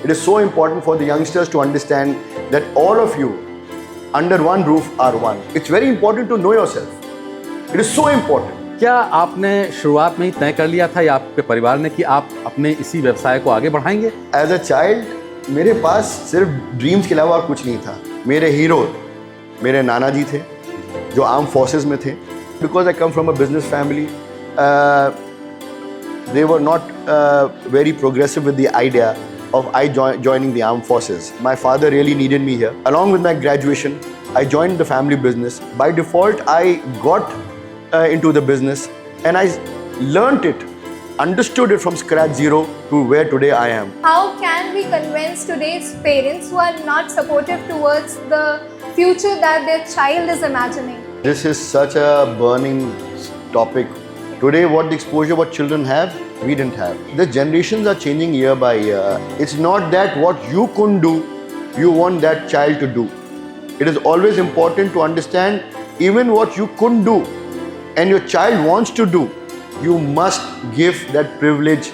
It is so important for the youngsters to understand that all of you under one roof are one. It's very important to know yourself. It is so important. क्या आपने शुरुआत में ही तय कर लिया था या आपके परिवार ने कि आप अपने इसी व्यवसाय को आगे बढ़ाएंगे? As a child, मेरे पास सिर्फ ड्रीम्स के अलावा और कुछ नहीं था. मेरे हीरो मेरे नाना जी थे जो आर्म फोर्सेस में थे. Because I come from a business family, they were not very progressive with the idea of joining the armed forces. My father really needed me here. Along with my graduation, I joined the family business. By default, I got into the business and I learnt it, understood it from scratch zero to where today I am. How can we convince today's parents who are not supportive towards the future that their child is imagining? This is such a burning topic. Today, what the exposure what children have, we didn't have. The generations are changing year by year. It's not that what you couldn't do, you want that child to do. It is always important to understand even what you couldn't do and your child wants to do, you must give that privilege,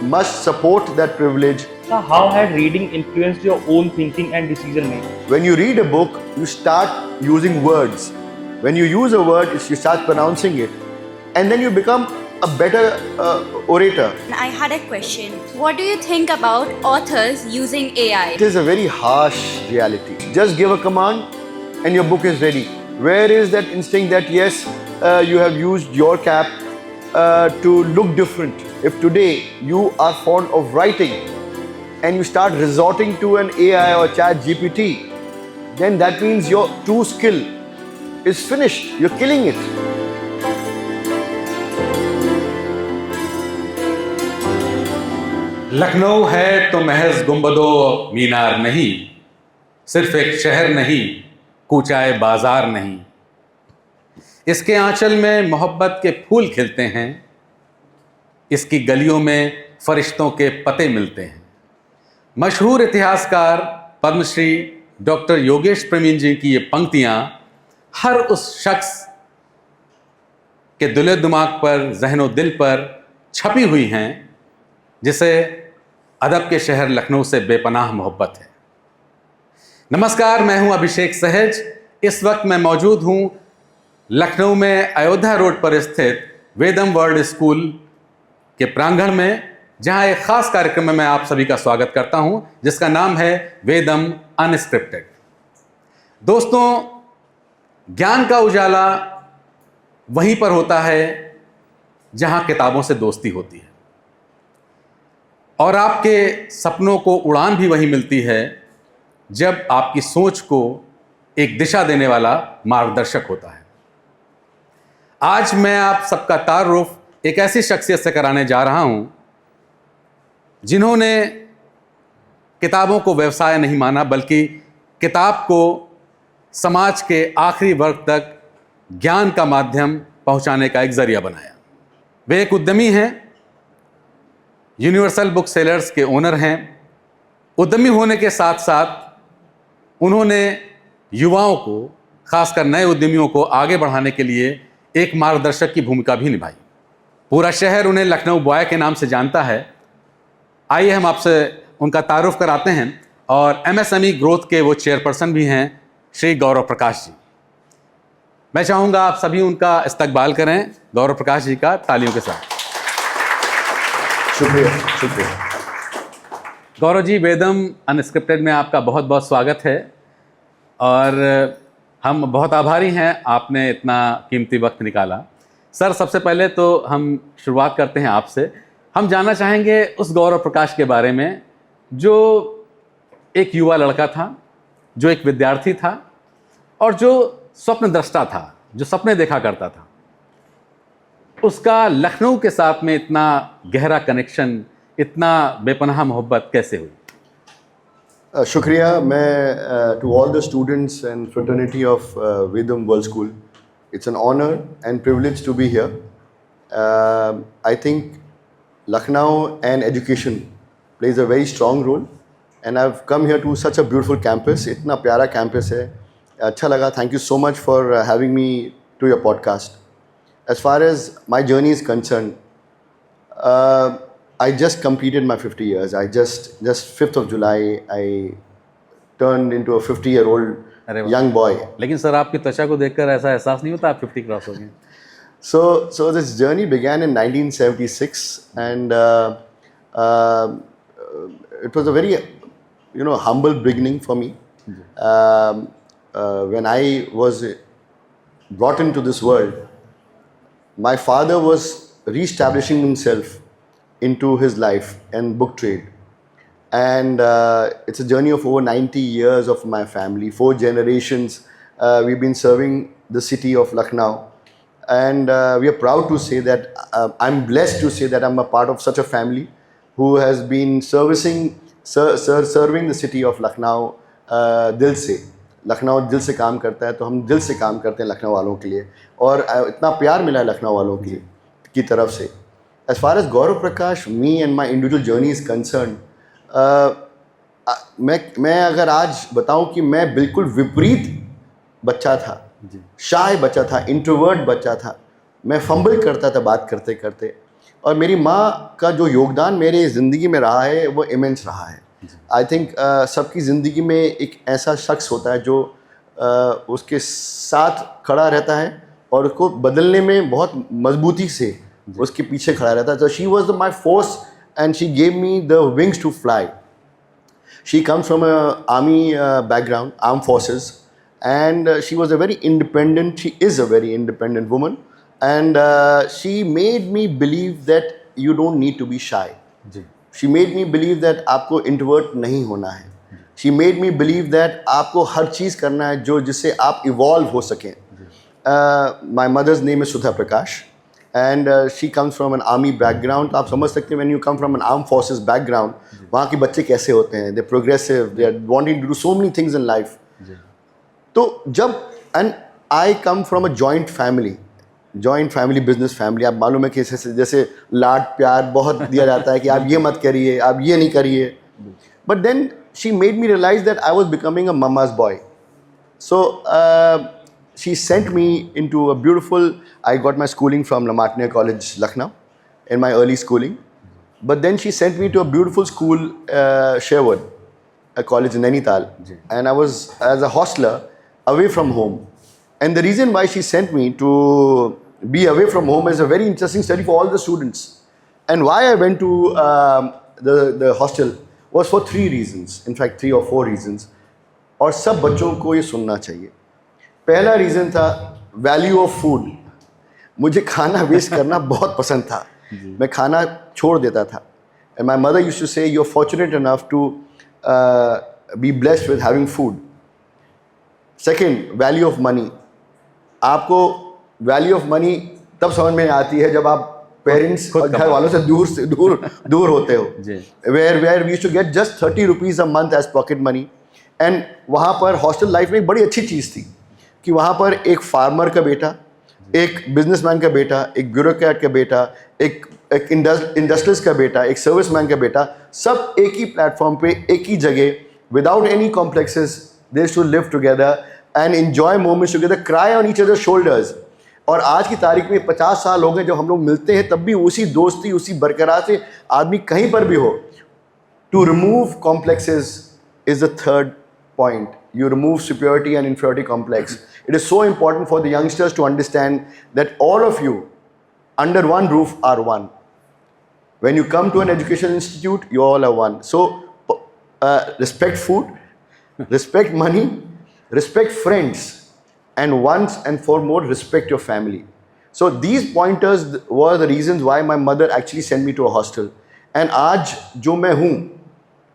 must support that privilege. How had reading influenced your own thinking and decision making? When you read a book, you start using words. When you use a word, you start pronouncing it. And then you become a better orator. I had a question. What do you think about authors using AI? It is a very harsh reality. Just give a command and your book is ready. Where is that instinct that yes, you have used your cap to look different? If today you are fond of writing and you start resorting to an AI or chat GPT, then that means your true skill is finished. You're killing it. Lucknow है तो महज गुंबदो मीनार नहीं, सिर्फ एक शहर नहीं, कूचाए बाजार नहीं. इसके आंचल में मोहब्बत के फूल खिलते हैं, इसकी गलियों में फरिश्तों के पते मिलते हैं. मशहूर इतिहासकार पद्मश्री डॉक्टर योगेश प्रवीण जी की ये पंक्तियां हर उस शख्स के दिलो दिमाग पर, जहनो दिल पर छपी हुई हैं जिसे अदब के शहर लखनऊ से बेपनाह मोहब्बत है. नमस्कार, मैं हूं अभिषेक सहज. इस वक्त मैं मौजूद हूं लखनऊ में अयोध्या रोड पर स्थित वेदम वर्ल्ड स्कूल के प्रांगण में, जहां एक खास कार्यक्रम में मैं आप सभी का स्वागत करता हूं जिसका नाम है वेदम अनस्क्रिप्टेड. दोस्तों, ज्ञान का उजाला वहीं पर होता है जहां किताबों से दोस्ती होती है, और आपके सपनों को उड़ान भी वहीं मिलती है जब आपकी सोच को एक दिशा देने वाला मार्गदर्शक होता है. आज मैं आप सबका तारुफ एक ऐसी शख्सियत से कराने जा रहा हूं जिन्होंने किताबों को व्यवसाय नहीं माना, बल्कि किताब को समाज के आखिरी वर्ग तक ज्ञान का माध्यम पहुंचाने का एक जरिया बनाया. वे एक उद्यमी हैं, यूनिवर्सल बुकसेलर्स के ओनर हैं. उद्यमी होने के साथ साथ उन्होंने युवाओं को, खासकर नए उद्यमियों को आगे बढ़ाने के लिए एक मार्गदर्शक की भूमिका भी निभाई. पूरा शहर उन्हें लखनऊ बॉय के नाम से जानता है. आइए हम आपसे उनका तारुफ कराते हैं. और MSME ग्रोथ के वो चेयरपर्सन भी हैं, श्री गौरव प्रकाश जी. मैं चाहूँगा आप सभी उनका इस्तकबाल करें गौरव प्रकाश जी का तालियों के साथ. शुक्रिया, शुक्रिया. गौरव जी, वेदम अनस्क्रिप्टेड में आपका बहुत बहुत स्वागत है और हम बहुत आभारी हैं आपने इतना कीमती वक्त निकाला. सर, सबसे पहले तो हम शुरुआत करते हैं आपसे. हम जानना चाहेंगे उस गौरव प्रकाश के बारे में जो एक युवा लड़का था, जो एक विद्यार्थी था और जो स्वप्न दृष्टा था, जो सपने देखा करता था. उसका लखनऊ के साथ में इतना गहरा कनेक्शन, इतना बेपनाह मोहब्बत कैसे हुई? शुक्रिया. मैं to all the students and fraternity of Vedam world school, it's an honour and privilege to be here. I think Lucknow and education plays a very strong role and I have come here to such a beautiful campus. इतना प्यारा campus है, अच्छा लगा. Thank you so much for having me to your podcast. As far as my journey is concerned, I just completed my 50 years. I just 5th of July, I turned into a 50-year-old अरे वाह। young boy. लेकिन sir आपकी त्वचा को देखकर ऐसा एहसास नहीं होता आप 50 क्रॉस हो गए? So this journey began in 1976, and it was a very, humble beginning for me. When I was brought into this world, my father was re-establishing himself into his life and book trade. And it's a journey of over 90 years of my family, 4 generations. We've been serving the city of Lucknow. And we are proud to say that I'm blessed to say that I'm a part of such a family who has been serving the city of Lucknow दिल से. लखनऊ दिल से काम करता है, तो हम दिल से काम करते हैं लखनऊ वालों के लिए, और इतना प्यार मिला है लखनऊ वालों की तरफ से. As far as Gaurav Prakash, me and my individual journey is concerned, मैं अगर आज बताऊं कि मैं बिल्कुल विपरीत बच्चा था, शाय बच्चा था, इंट्रोवर्ट बच्चा था. मैं फंबल करता था बात करते करते, और मेरी माँ का जो योगदान मेरे ज़िंदगी में रहा है वो इमेंस रहा है. आई थिंक सबकी ज़िंदगी में एक ऐसा शख्स होता है जो उसके साथ खड़ा रहता है और उसको बदलने में बहुत मजबूती से उसके पीछे खड़ा रहता है. तो she was my force and she gave me the wings to fly. She comes from army background, arm forces, and she was a very independent, she is a very independent woman, and she made me believe that you don't need to be shy. She made me believe that आपको introvert नहीं होना है. She made me believe that आपको हर चीज़ करना है जो जिससे आप evolve हो सकें. My mother's name is Sudha Prakash, and she comes from an army background. आप समझ सकते हैं when you come from an armed forces background, वहाँ के बच्चे कैसे होते हैं. They're progressive, they are wanting to do so many things in life. तो जब and I come from a joint family business family. आप मालूम है कि जैसे लाड प्यार बहुत दिया जाता है कि आप ये मत करिए, आप ये नहीं करिए. But then she made me realise that I was becoming a mama's boy. So she sent me in to a beautiful, I got my schooling from La Martiniere college Lucknow in my early schooling. But then she sent me to a beautiful school Sherwood, a college in Nainital, and I was as a hostler away from home. And the reason why she sent me to be away from home is a very interesting study for all the students. And why I went to the hostel was for 3 reasons, in fact 3 or 4 reasons. और सब बच्चों को ये सुनना चाहिए. पहला reason था value of food. मुझे खाना वेस्ट करना बहुत पसंद था. मैं खाना छोड़ देता था. And my mother used to say, you're fortunate enough to be blessed with having food. Second, value of money. आपको वैल्यू ऑफ मनी तब समझ में आती है जब आप पेरेंट्स और घर वालों से दूर होते हो. where we used to get just 30 rupees a month as pocket money. and वहाँ पर हॉस्टल लाइफ में एक बड़ी अच्छी चीज़ थी कि वहाँ पर एक फार्मर का बेटा, एक बिजनेसमैन का बेटा, एक ब्यूरोक्रेट का बेटा, एक इंडस्ट्रियलिस्ट का बेटा, एक सर्विसमैन का बेटा, सब एक ही प्लेटफॉर्म पे एक ही जगह without any complexes they should live together and enjoy moments together, cry on each other shoulders. और आज की तारीख में 50 साल हो गए जब हम लोग मिलते हैं, तब भी उसी दोस्ती, उसी बरकरार से आदमी कहीं पर भी हो. To remove complexes is the third point. You remove superiority and inferiority complex. It is so important for the youngsters to understand that all of you under one roof are one. When you come to an education institute, you all are one. So respect food, respect money, respect friends, and once and foremost respect your family. So these pointers were the reasons why my mother actually sent me to a hostel. And आज जो मैं हूँ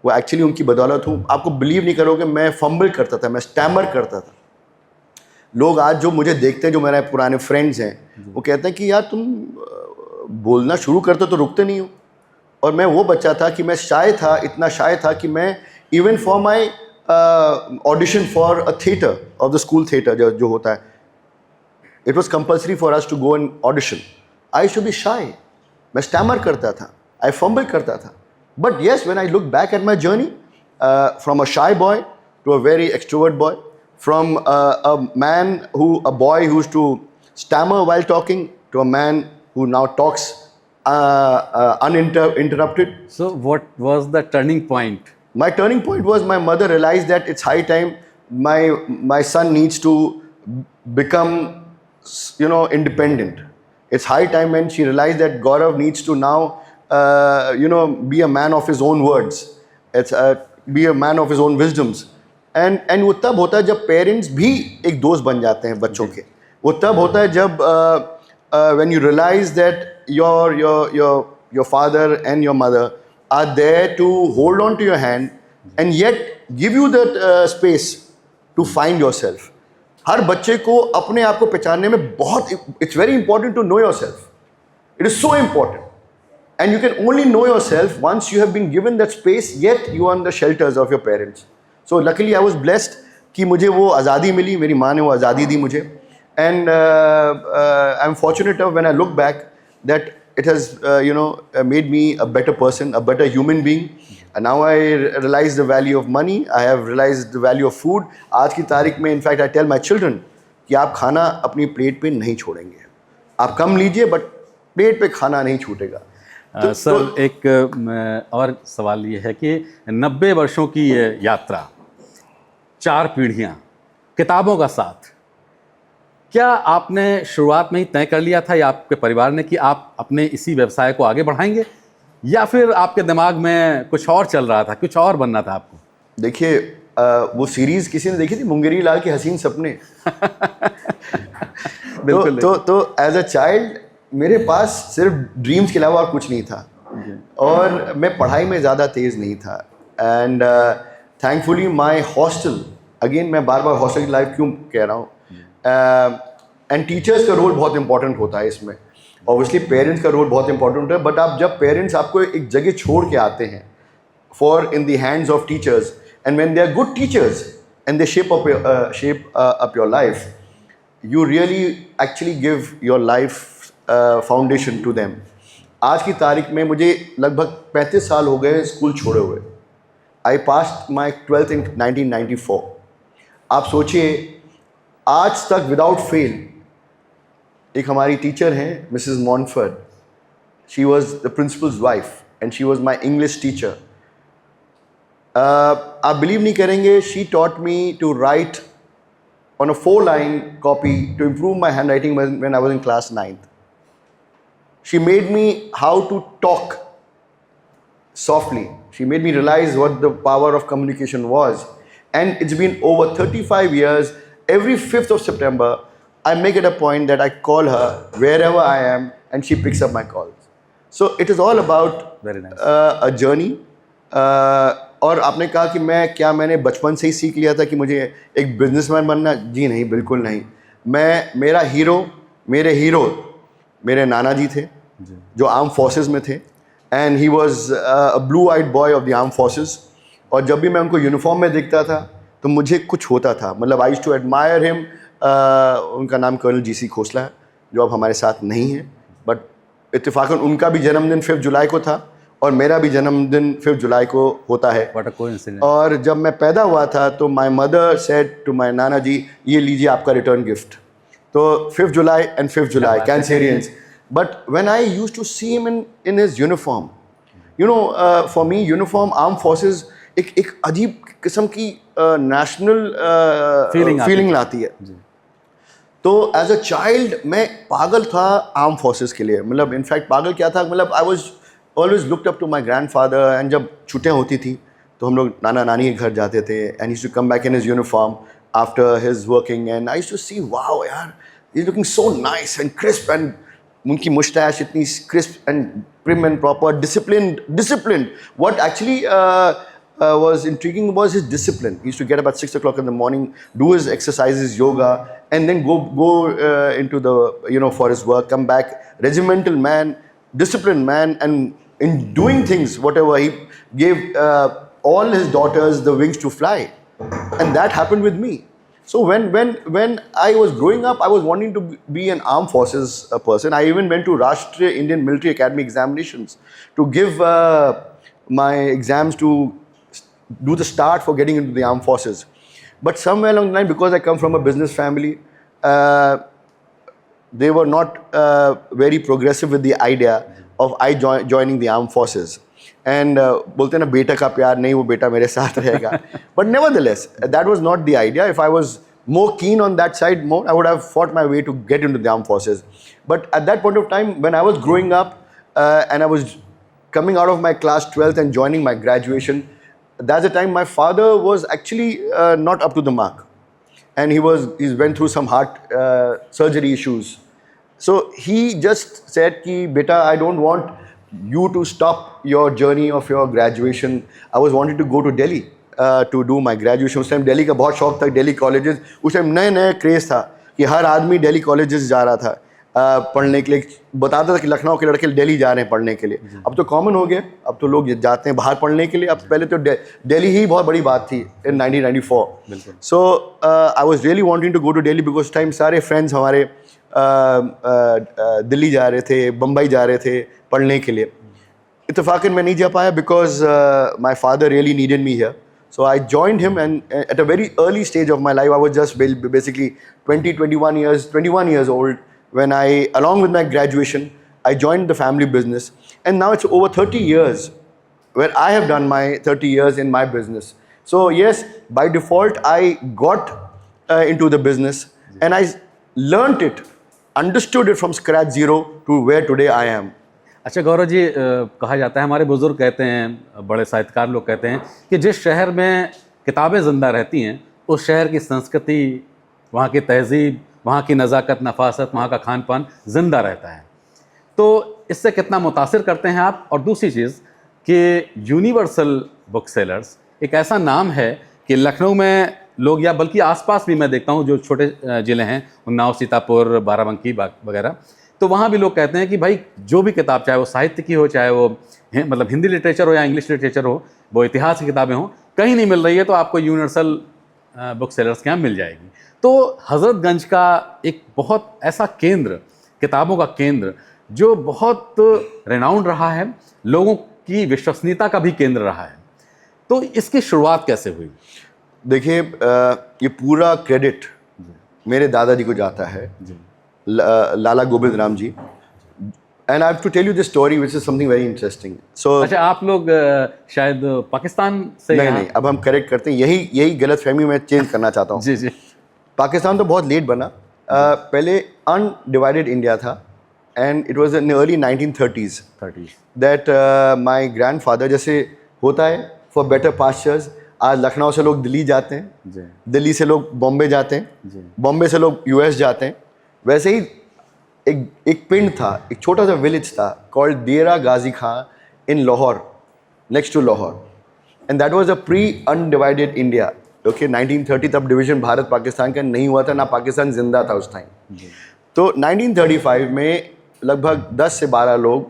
वो actually उनकी बदौलत हूँ. आपको believe नहीं करोगे, मैं फंबल करता था, मैं स्टैमर करता था. लोग आज जो मुझे देखते हैं, जो मेरे पुराने फ्रेंड्स हैं, वो कहते हैं कि यार तुम बोलना शुरू करते तो रुकते नहीं हो. और मैं वो बच्चा था कि मैं शाय था, इतना शाय था कि मैं even for my audition for a theatre of the school theatre जो होता है, it was compulsory for us to go an audition. I should be shy. मैं स्टैमर करता था, आई फंबल करता था. But yes, when I look back at my journey, from a shy boy to a very extrovert boy, from a boy who used to stammer while talking, to a man who now talks uninterrupted. So, what was the turning point? My turning point was my mother realized that it's high time my son needs to become, independent. It's high time when she realized that Gaurav needs to now, be a man of his own words. It's be a man of his own wisdoms. And वो तब होता है जब parents भी एक दोस्त बन जाते हैं बच्चों के. वो तब होता है जब when you realize that your father and your mother are there to hold on to your hand and yet give you that space to find yourself. हर बच्चे को अपने आप को पहचानने में बहुत, it's very important to know yourself. It is so important. And you can only know yourself once you have been given that space, yet you are in the shelters of your parents. So luckily I was blessed कि मुझे वो आज़ादी मिली, मेरी माँ ने वो आज़ादी दी मुझे. And I'm fortunate enough when I look back that it has, made me a better person, a better human being. And now I realize the value of money. I have realized the value of food. आज की तारीख में, in fact, I tell my children कि आप खाना अपनी plate पे नहीं छोड़ेंगे. आप कम लीजिए, बट प्लेट पे खाना नहीं छूटेगा. सर, एक और सवाल ये है कि 90 वर्षों की ये यात्रा, 4 पीढ़ियाँ, किताबों का साथ, क्या आपने शुरुआत में ही तय कर लिया था या आपके परिवार ने कि आप अपने इसी व्यवसाय को आगे बढ़ाएंगे, या फिर आपके दिमाग में कुछ और चल रहा था, कुछ और बनना था आपको? देखिए, वो सीरीज किसी ने देखी थी, मुंगेरी लाल के हसीन सपने? तो एज अ चाइल्ड मेरे पास सिर्फ ड्रीम्स के अलावा और कुछ नहीं था, और मैं पढ़ाई में ज़्यादा तेज़ नहीं था. And thankfully my hostel, again मैं बार बार हॉस्टल की लाइफ क्यों कह रहा हूँ, एंड टीचर्स का रोल बहुत इंपॉर्टेंट होता है इसमें. ऑब्वियसली पेरेंट्स का रोल बहुत इंपॉर्टेंट होता है, बट आप जब पेरेंट्स आपको एक जगह छोड़ के आते हैं for in the hands of teachers, and when they are good teachers and they shape up your life, you really actually give your life foundation to them. आज की तारीख में मुझे लगभग 35 साल हो गए स्कूल छोड़े हुए. I passed my 12th in 1994. आप सोचिए, आज तक विदाउट फेल, एक हमारी टीचर हैं Mrs Montford, she was the principal's wife and she was my English teacher. आप बिलीव नहीं करेंगे, she taught me to write on a 4-line copy to improve my handwriting when I was in class 9th. She made me how to talk softly. She made me realize what the power of communication was. And it's been over 35 years. Every 5th of September, I make it a point that I call her wherever I am, and she picks up my calls. So it is all about Very nice. A journey. और आपने कहा कि मैंने बचपन से ही सीख लिया था कि मुझे एक बिजनेसमैन बनना? जी नहीं, बिल्कुल नहीं. मेरे हीरो मेरे नाना जी थे, जो आर्म फोर्सेस में थे, and he was a blue eyed boy of the arm forces. और जब भी मैं उनको यूनिफॉर्म में देखता था तो मुझे कुछ होता था, मतलब I used to admire him. उनका नाम कर्नल जी.सी. खोसला है, जो अब हमारे साथ नहीं है, बट इत्तेफाकन उनका भी जन्मदिन 5 जुलाई को था और मेरा भी जन्मदिन 5 जुलाई को होता है. What a coincidence. और जब मैं पैदा हुआ था तो my mother said to my nana ji, ये लीजिए आपका रिटर्न गिफ्ट. तो 5 July and 5 July Cancerians. But when I used to see him in his uniform, for me uniform armed forces एक अजीब किस्म की नेशनल फीलिंग लाती है. तो एज अ चाइल्ड मैं पागल था आर्म फोर्सेस के लिए. मतलब इनफैक्ट पागल क्या था, मतलब I was always looked up to my grandfather. And जब छुट्टियाँ होती थी तो हम लोग नाना नानी के घर जाते थे, and he used to come back in his uniform after his working, and I used to see, wow यार, he is looking so nice and crisp, and उनकी मुस्टैश इतनी crisp and prim and proper, discipline. What actually was intriguing was his discipline. He used to get up at 6 o'clock in the morning, do his exercises, yoga, and then go into the, for his work, come back, regimental man, disciplined man, and in doing things, whatever, he gave all his daughters the wings to fly. And that happened with me. So when I was growing up, I was wanting to be an armed forces person. I even went to Rashtriya Indian Military Academy examinations to give my exams to do the start for getting into the armed forces. But somewhere along the line, because I come from a business family, they were not very progressive with the idea of I joining the armed forces. And बोलते ना बेटा का प्यार नहीं, वो बेटा मेरे साथ रहेगा. But nevertheless, that was not the idea. If I was more keen on that side more, I would have fought my way to get into the armed forces. But at that point of time, when I was growing up and I was coming out of my class 12th and joining my graduation, that's the time my father was actually not up to the mark. And he went through some heart surgery issues. So he just said ki, beta, I don't want you to stop your journey of your graduation. I was wanting to go to Delhi to do my graduation. उस time Delhi का बहुत शौक था, Delhi colleges उस time नए नए craze था कि हर आदमी दिल्ली कॉलेजेस जा रहा था पढ़ने के लिए. बताता था कि लखनऊ के लड़के दिल्ली जा रहे हैं पढ़ने के लिए. अब तो कॉमन हो गया, अब तो लोग जाते हैं बाहर पढ़ने के लिए. अब पहले तो दिल्ली ही बहुत बड़ी बात थी in 1994. So I was really wanting to go to Delhi because time सारे फ्रेंड्स हमारे दिल्ली जा रहे थे, बम्बई जा रहे थे पढ़ने के लिए. इत्तेफाकन मैं नहीं जा पाया because my father really needed me here. So I joined him, and at a very early stage of my life, I was just basically 21 years old when I, along with my graduation, I joined the family business. And now it's over 30 years where I have done my 30 years in my business. So yes, by default, I got into the business and I learnt it, understood it from scratch zero to where today I am. अच्छा गौरव जी, कहा जाता है, हमारे बुजुर्ग कहते हैं, बड़े साहित्यकार लोग कहते हैं कि जिस शहर में किताबें ज़िंदा रहती हैं उस शहर की संस्कृति, वहाँ की तहज़ीब, वहाँ की नज़ाकत, नफासत, वहाँ का खान पान ज़िंदा रहता है. तो इससे कितना मुतासिर करते हैं आप? और दूसरी चीज़ कि यूनिवर्सल बुक सेलर्स एक ऐसा नाम है कि लखनऊ में लोग, या बल्कि आसपास भी मैं देखता हूँ जो छोटे ज़िले हैं, उन्नाव, सीतापुर, बाराबंकी वगैरह, तो वहाँ भी लोग कहते हैं कि भाई जो भी किताब, चाहे वो साहित्य की हो, चाहे वो मतलब हिंदी लिटरेचर हो या इंग्लिश लिटरेचर हो, वो इतिहास की किताबें हों, कहीं नहीं मिल रही है तो आपको यूनिवर्सल बुक सेलर्स के यहाँ मिल जाएगी. तो हज़रतगंज का एक बहुत ऐसा केंद्र, किताबों का केंद्र, जो बहुत रेनाउंड रहा है, लोगों की विश्वसनीयता का भी केंद्र रहा है, तो इसकी शुरुआत कैसे हुई? देखिए, ये पूरा क्रेडिट मेरे दादाजी को जाता है, Lala Govind Ram ji. And I have to tell you this story which is something very interesting. So अच्छा, आप लोग शायद पाकिस्तान से? नहीं, अब हम करेक्ट करते हैं. यही गलतफहमी मैं चेंज करना चाहता हूँ. जी. पाकिस्तान तो बहुत लेट बना. पहले अनडिवाइडेड इंडिया था and it was in early 1930s that my grandfather, जैसे होता है फॉर बेटर पास्चर्स, आज लखनऊ से लोग दिल्ली जाते हैं, दिल्ली से लोग बॉम्बे जाते हैं, बॉम्बे से लोग यूएस जाते हैं. वैसे ही एक पिंड था, एक छोटा सा विलेज था called Dera Ghazi Khan in Lahore, next to Lahore. And that was a pre undivided India. Okay, 1930 तब डिवीजन भारत पाकिस्तान का नहीं हुआ था, ना पाकिस्तान जिंदा था उस टाइम. तो 1935 में लगभग 10 से 12 लोग,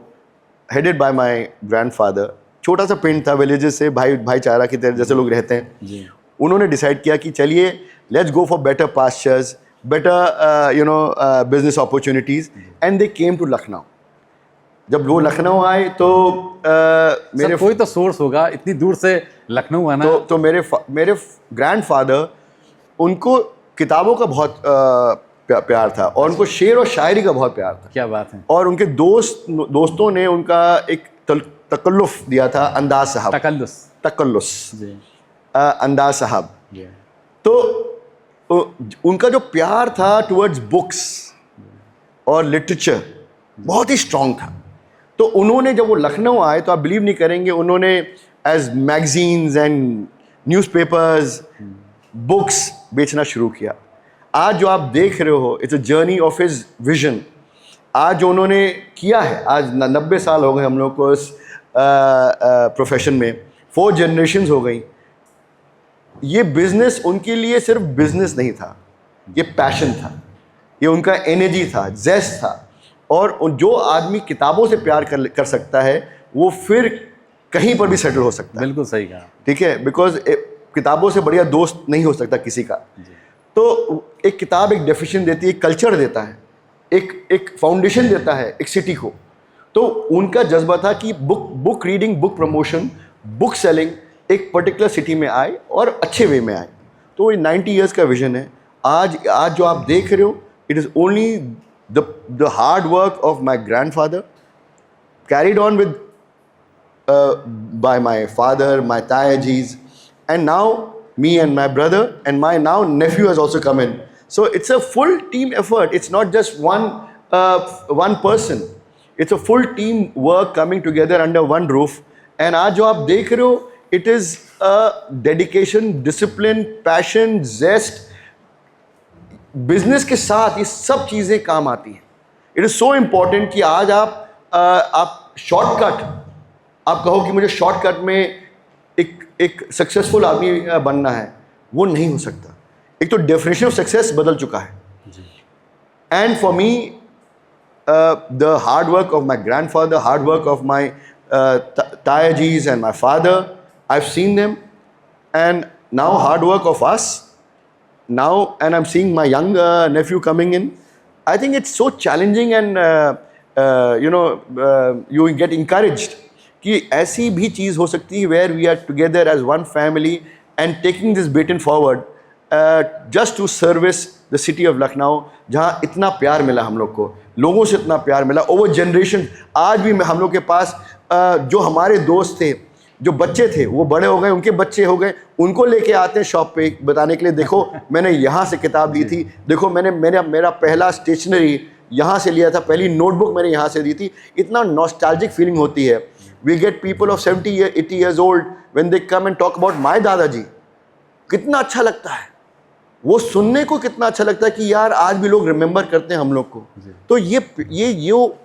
हेडेड बाय माय ग्रैंडफादर, छोटा सा पिंड था, विलेजेस से भाईचारा की तरह जैसे लोग रहते हैं, उन्होंने डिसाइड किया कि चलिए let's go for better pastures, better business opportunities, and they came to Lucknow. जब वो लखनऊ आए तो मेरे कोई तो सोर्स होगा, इतनी दूर से लखनऊ आना. तो मेरे ग्रैंडफादर, उनको किताबों का बहुत प्यार था और उनको शेर और शायरी का बहुत प्यार था. क्या बात है. और उनके दोस्तों ने उनका एक तकल्लुफ़ दिया था, अंदाज साहब. तकल्लुस अंदाज साहब. तो उनका जो प्यार था टुवर्ड्स बुक्स और लिटरेचर बहुत ही स्ट्रॉन्ग था. तो उन्होंने, जब वो लखनऊ आए, तो आप बिलीव नहीं करेंगे, उन्होंने as magazines and newspapers, books बेचना शुरू किया. आज जो आप देख रहे हो, it's a journey of his vision. आज जो उन्होंने किया है, आज 90 साल हो गए हम लोग को इस प्रोफेशन में, 4 जनरेशंस हो गई. ये बिजनेस उनके लिए सिर्फ बिजनेस नहीं था, ये पैशन था, ये उनका एनर्जी था, जेस्ट था. और जो आदमी किताबों से प्यार कर सकता है, वो फिर कहीं पर भी सेटल हो सकता है. बिल्कुल सही कहा. ठीक है, बिकॉज किताबों से बढ़िया दोस्त नहीं हो सकता किसी का. तो एक किताब एक डेफिनेशन देती है, एक कल्चर देता है, एक फाउंडेशन देता है एक सिटी को. तो उनका जज्बा था कि book reading, book promotion, book selling एक पर्टिकुलर सिटी में आए और अच्छे वे में आए. तो ये 90 ईयर्स का विजन है. आज जो आप देख रहे हो, it is only the hard work of my grandfather. carried on with by my father, my Tayajis, and now me and my brother and my now nephew has also come in. So it's a full team effort. It's not just one person. It's a full team work coming together under one roof. And आज जो आप देख रहे हो, it is a dedication, discipline, passion, zest. Business के साथ ये सब चीज़ें काम आती हैं. इट इज़ सो इम्पॉर्टेंट कि आज आप शॉर्टकट, आप कहो कि मुझे शॉर्टकट में एक सक्सेसफुल आदमी बनना है, वो नहीं हो सकता. एक तो डेफिनेशन ऑफ सक्सेस बदल चुका है. And for me the hard work of my grandfather, hard work of my Tayajis and my father, I've seen them, and now hard work of us now, and I'm seeing my young nephew coming in. I think it's so challenging, and you get encouraged कि ऐसी भी चीज़ हो सकती है where we are together as one family and taking this baton forward just to service the city of Lucknow, जहाँ इतना प्यार मिला हम लोग को, लोगों से इतना प्यार मिला ओवर जनरेशन. आज भी हम लोग के पास जो हमारे दोस्त थे, जो बच्चे थे, वो बड़े हो गए, उनके बच्चे हो गए, उनको लेके आते हैं शॉप पे बताने के लिए, देखो मैंने यहाँ से किताब ली थी, देखो मैंने मेरा पहला स्टेशनरी यहाँ से लिया था, पहली नोटबुक मैंने यहाँ से दी थी. इतना नॉस्टैल्जिक फीलिंग होती है. We get people of 70-80 years old when they come and talk about my dadaji. कितना अच्छा लगता है वो सुनने को, कितना अच्छा लगता है कि यार आज भी लोग रिमेंबर करते हैं हम लोग को. तो ये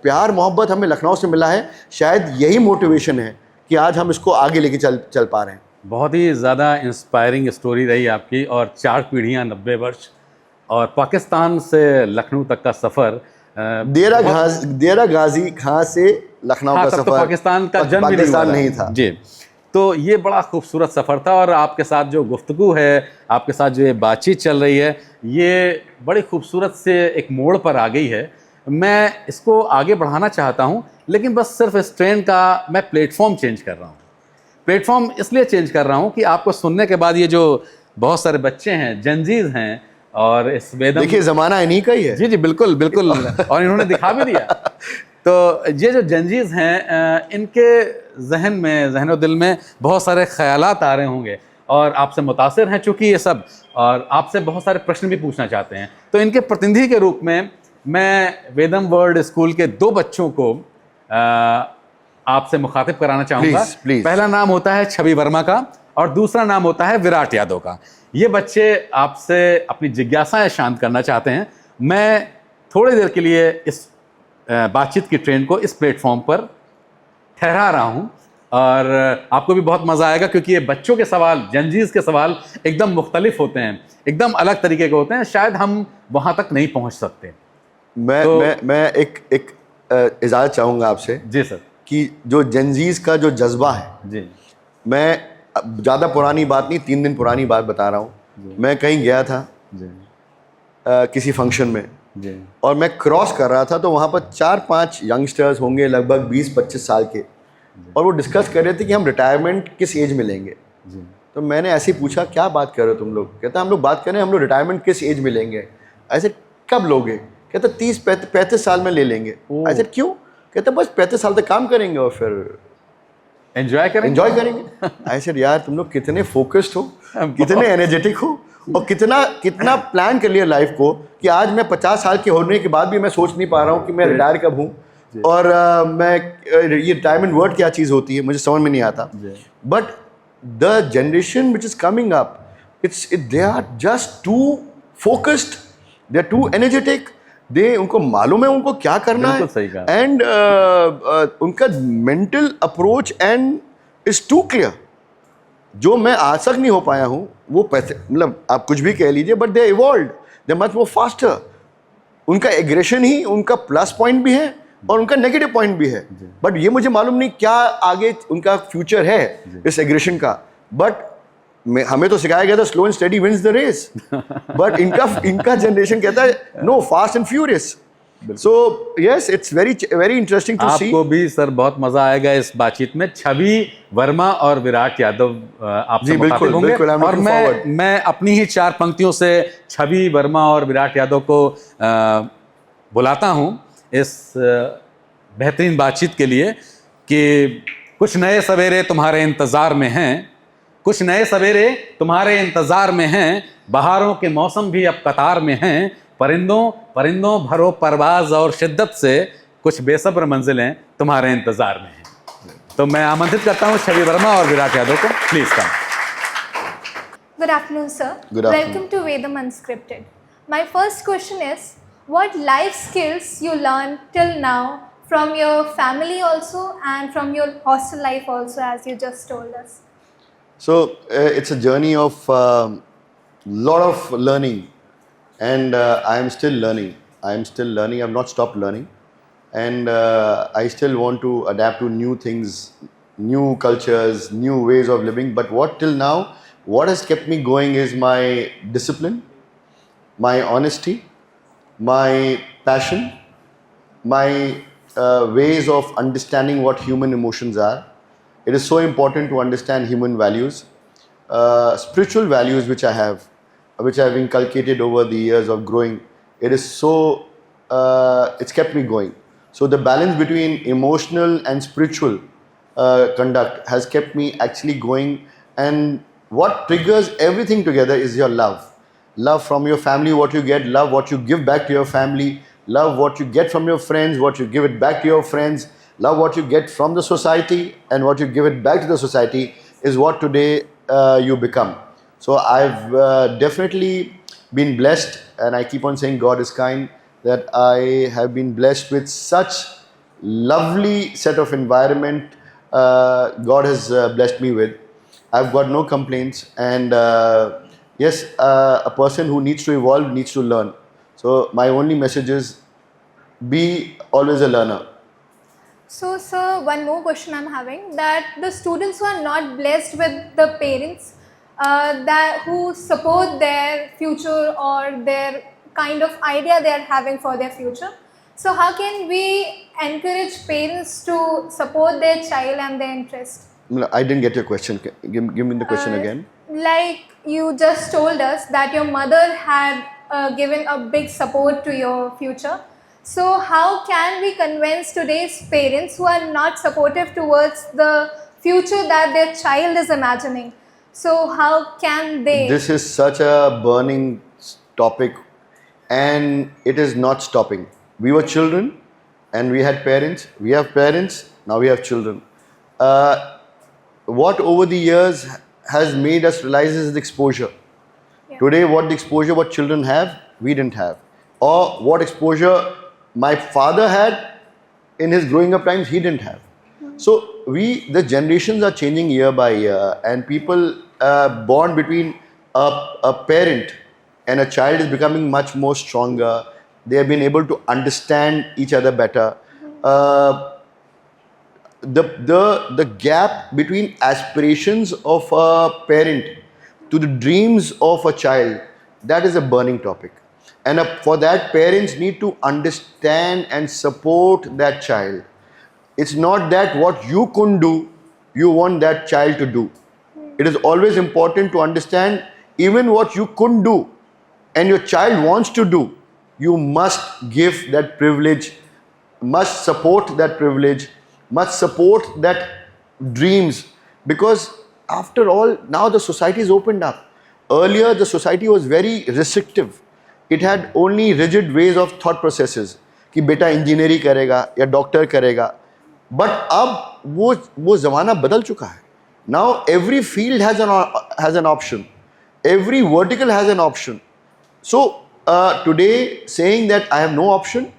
प्यार मोहब्बत हमें लखनऊ से मिला है. शायद यही मोटिवेशन है कि आज हम इसको आगे लेके चल पा रहे हैं. बहुत ही ज़्यादा इंस्पायरिंग स्टोरी रही आपकी, और 4 पीढ़ियाँ, 90 वर्ष, और पाकिस्तान से लखनऊ तक का सफ़र. देरा गाजी खां से लखनऊ का तो सफ़र, पाकिस्तान का जन्म पाकिस्तान नहीं था जी. तो ये बड़ा खूबसूरत सफ़र था, और आपके साथ जो गुफ्तगू है, आपके साथ जो ये बातचीत चल रही है, ये बड़ी खूबसूरत से एक मोड़ पर आ गई है. मैं इसको आगे बढ़ाना चाहता हूँ, लेकिन बस सिर्फ इस ट्रेन का मैं प्लेटफॉर्म चेंज कर रहा हूँ. प्लेटफॉर्म इसलिए चेंज कर रहा हूँ कि आपको सुनने के बाद ये जो बहुत सारे बच्चे हैं, जनजीज हैं, और इस वेदम, देखिए ज़माना इन्हीं का ही है. जी बिल्कुल बिल्कुल, और इन्होंने दिखा भी दिया. तो ये जो जनजीज हैं, इनके जहन और दिल में बहुत सारे ख्यालात आ रहे होंगे, और आपसे मुतासिर हैं चूँकि ये सब, और आपसे बहुत सारे प्रश्न भी पूछना चाहते हैं. तो इनके प्रतिनिधि के रूप में मैं वेदम वर्ल्ड स्कूल के 2 बच्चों को आपसे मुखातिब कराना चाहूँगा. प्लीज. पहला नाम होता है छवि वर्मा का, और दूसरा नाम होता है विराट यादव का. ये बच्चे आपसे अपनी जिज्ञासाएं शांत करना चाहते हैं. मैं थोड़ी देर के लिए इस बातचीत की ट्रेन को इस प्लेटफॉर्म पर ठहरा रहा हूँ, और आपको भी बहुत मज़ा आएगा, क्योंकि ये बच्चों के सवाल, जनजीज के सवाल एकदम मुख्तलिफ होते हैं, एकदम अलग तरीके के होते हैं. शायद हम वहाँ तक नहीं पहुँच सकते. मैं एक इजाज़त चाहूँगा आपसे. जी सर. कि जो जनजीज का जो जज्बा है, जी, मैं ज़्यादा पुरानी बात नहीं, 3 दिन पुरानी बात बता रहा हूँ. मैं कहीं गया था जी, किसी फंक्शन में जी, और मैं क्रॉस कर रहा था, तो वहाँ पर 4-5 यंगस्टर्स होंगे लगभग 20-25 साल के, और वो डिस्कस कर रहे थे कि हम रिटायरमेंट किस एज में लेंगे. जी. तो मैंने ऐसे ही पूछा, क्या बात कर रहे हो तुम लोग? कहता हम लोग बात कर रहे हैं हम लोग रिटायरमेंट किस एज में लेंगे. ऐसे कब लोगे? कहता 30-35 साल में ले लेंगे. ऐसे क्यों? कहता बस 35 साल तक काम करेंगे और फिर एंजॉय करेंगे. ऐसे यार तुम लोग कितने फोकस्ड हो, कितने एनर्जेटिक हो, और कितना प्लान कर लिया लाइफ को, कि आज मैं 50 साल के होने के बाद भी मैं सोच नहीं पा रहा हूँ कि मैं रिटायर कब हूँ. और मैं ये रिटायरमेंट वर्ड क्या चीज़ होती है मुझे समझ में नहीं आता. But the generation which is coming up, they are just too focused, they are too energetic. उनको मालूम है उनको क्या करना है, एंड उनका mental approach and is too clear. जो मैं आज तक नहीं हो पाया हूँ, वो पैसे, मतलब आप कुछ भी कह लीजिए, but they evolved, they much more faster. उनका एग्रेशन ही उनका प्लस पॉइंट भी है और उनका नेगेटिव पॉइंट भी है. बट ये मुझे मालूम नहीं क्या आगे उनका फ्यूचर है इस एग्रेशन का. बट हमें तो सिखाया गया था slow and steady wins the race, but इनका जनरेशन कहता है no, fast and furious. So yes, it's very interesting to see. आपको भी सर बहुत मजा आएगा इस बातचीत में. छवि वर्मा और विराट यादव आपसे मुखातिब होंगे, और मैं अपनी ही 4 पंक्तियों से छवि वर्मा और विराट यादव को बुलाता हूं इस बेहतरीन बातचीत के लिए. कि कुछ नए सवेरे तुम्हारे इंतज़ार में हैं, कुछ नए सवेरे तुम्हारे इंतज़ार में हैं, बहारों के मौसम भी अब कतार में हैं, परिंदों परिंदों भरो परवाज़ और शिद्दत से, कुछ बेसब्र मंजिलें तुम्हारे इंतज़ार में हैं। तो मैं आमंत्रित करता हूँ छवि वर्मा और विराट यादव को, please come. Good afternoon, sir. Good afternoon. Welcome to VEDAM UNSCRIPTED. My first question is, what life skills you learned till now from your family also and from your hostel life also, as you just told us? So it's a journey of lot of learning, and I am still learning. I am still learning. I have not stopped learning, and I still want to adapt to new things, new cultures, new ways of living. But what till now, what has kept me going is my discipline, my honesty, my passion, my ways of understanding what human emotions are. It is so important to understand human values, spiritual values which I have inculcated over the years of growing. It is so, it's kept me going. So the balance between emotional and spiritual conduct has kept me actually going, and what triggers everything together is your love. Love from your family, what you get, love what you give back to your family, love what you get from your friends, what you give it back to your friends, love what you get from the society, and what you give it back to the society is what today you become. So I've definitely been blessed, and I keep on saying God is kind, that I have been blessed with such lovely set of environment God has blessed me with. I've got no complaints, and yes, a person who needs to evolve needs to learn. So my only message is, be always a learner. So, sir, one more question I'm having, that the students who are not blessed with the parents that who support their future or their kind of idea they are having for their future. So how can we encourage parents to support their child and their interest? I didn't get your question. Give me the question again. Like you just told us that your mother had given a big support to your future. So how can we convince today's parents who are not supportive towards the future that their child is imagining? So how can they? This is such a burning topic, and it is not stopping. We were children and we had parents. We have parents, now we have children. What over the years has made us realize is the exposure. Yeah. Today, what the exposure what children have, we didn't have. Or what exposure my father had in his growing up times, he didn't have. So the generations are changing year by year, and people born between a parent and a child is becoming much more stronger. They have been able to understand each other better. The gap between aspirations of a parent to the dreams of a child, that is a burning topic. And for that, parents need to understand and support that child. It's not that what you couldn't do, you want that child to do. It is always important to understand even what you couldn't do and your child wants to do, you must give that privilege, must support that privilege, must support that dreams, because after all, now the society is opened up. Earlier, the society was very restrictive. It had only rigid ways of thought processes कि बेटा engineering करेगा या doctor करेगा, but अब वो ज़माना बदल चुका है. Now every field has an option, every vertical has an option. So today saying that I have no option,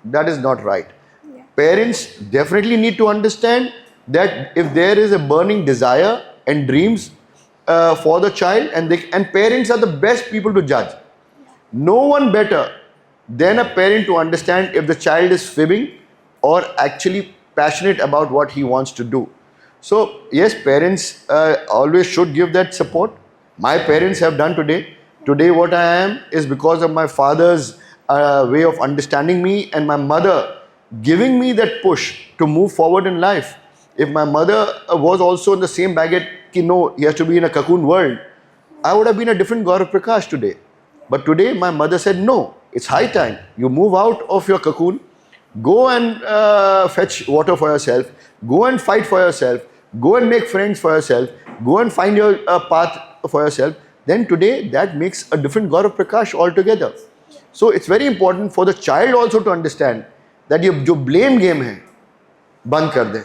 that is not right. Yeah. Parents definitely need to understand that if there is a burning desire and dreams for the child, and parents are the best people to judge. No one better than a parent to understand if the child is fibbing or actually passionate about what he wants to do. So yes, parents always should give that support. My parents have done today. Today what I am is because of my father's way of understanding me and my mother giving me that push to move forward in life. If my mother was also in the same baggage, ki no, he has to be in a cocoon world, I would have been a different Gaurav Prakash today. But today my mother said, no, it's high time. You move out of your cocoon, Go and fetch water for yourself. Go and fight for yourself. Go and make friends for yourself. Go and find your path for yourself. Then today that makes a different Gaurav Prakash altogether. So it's very important for the child also to understand that ये जो blame game है बंद कर दें.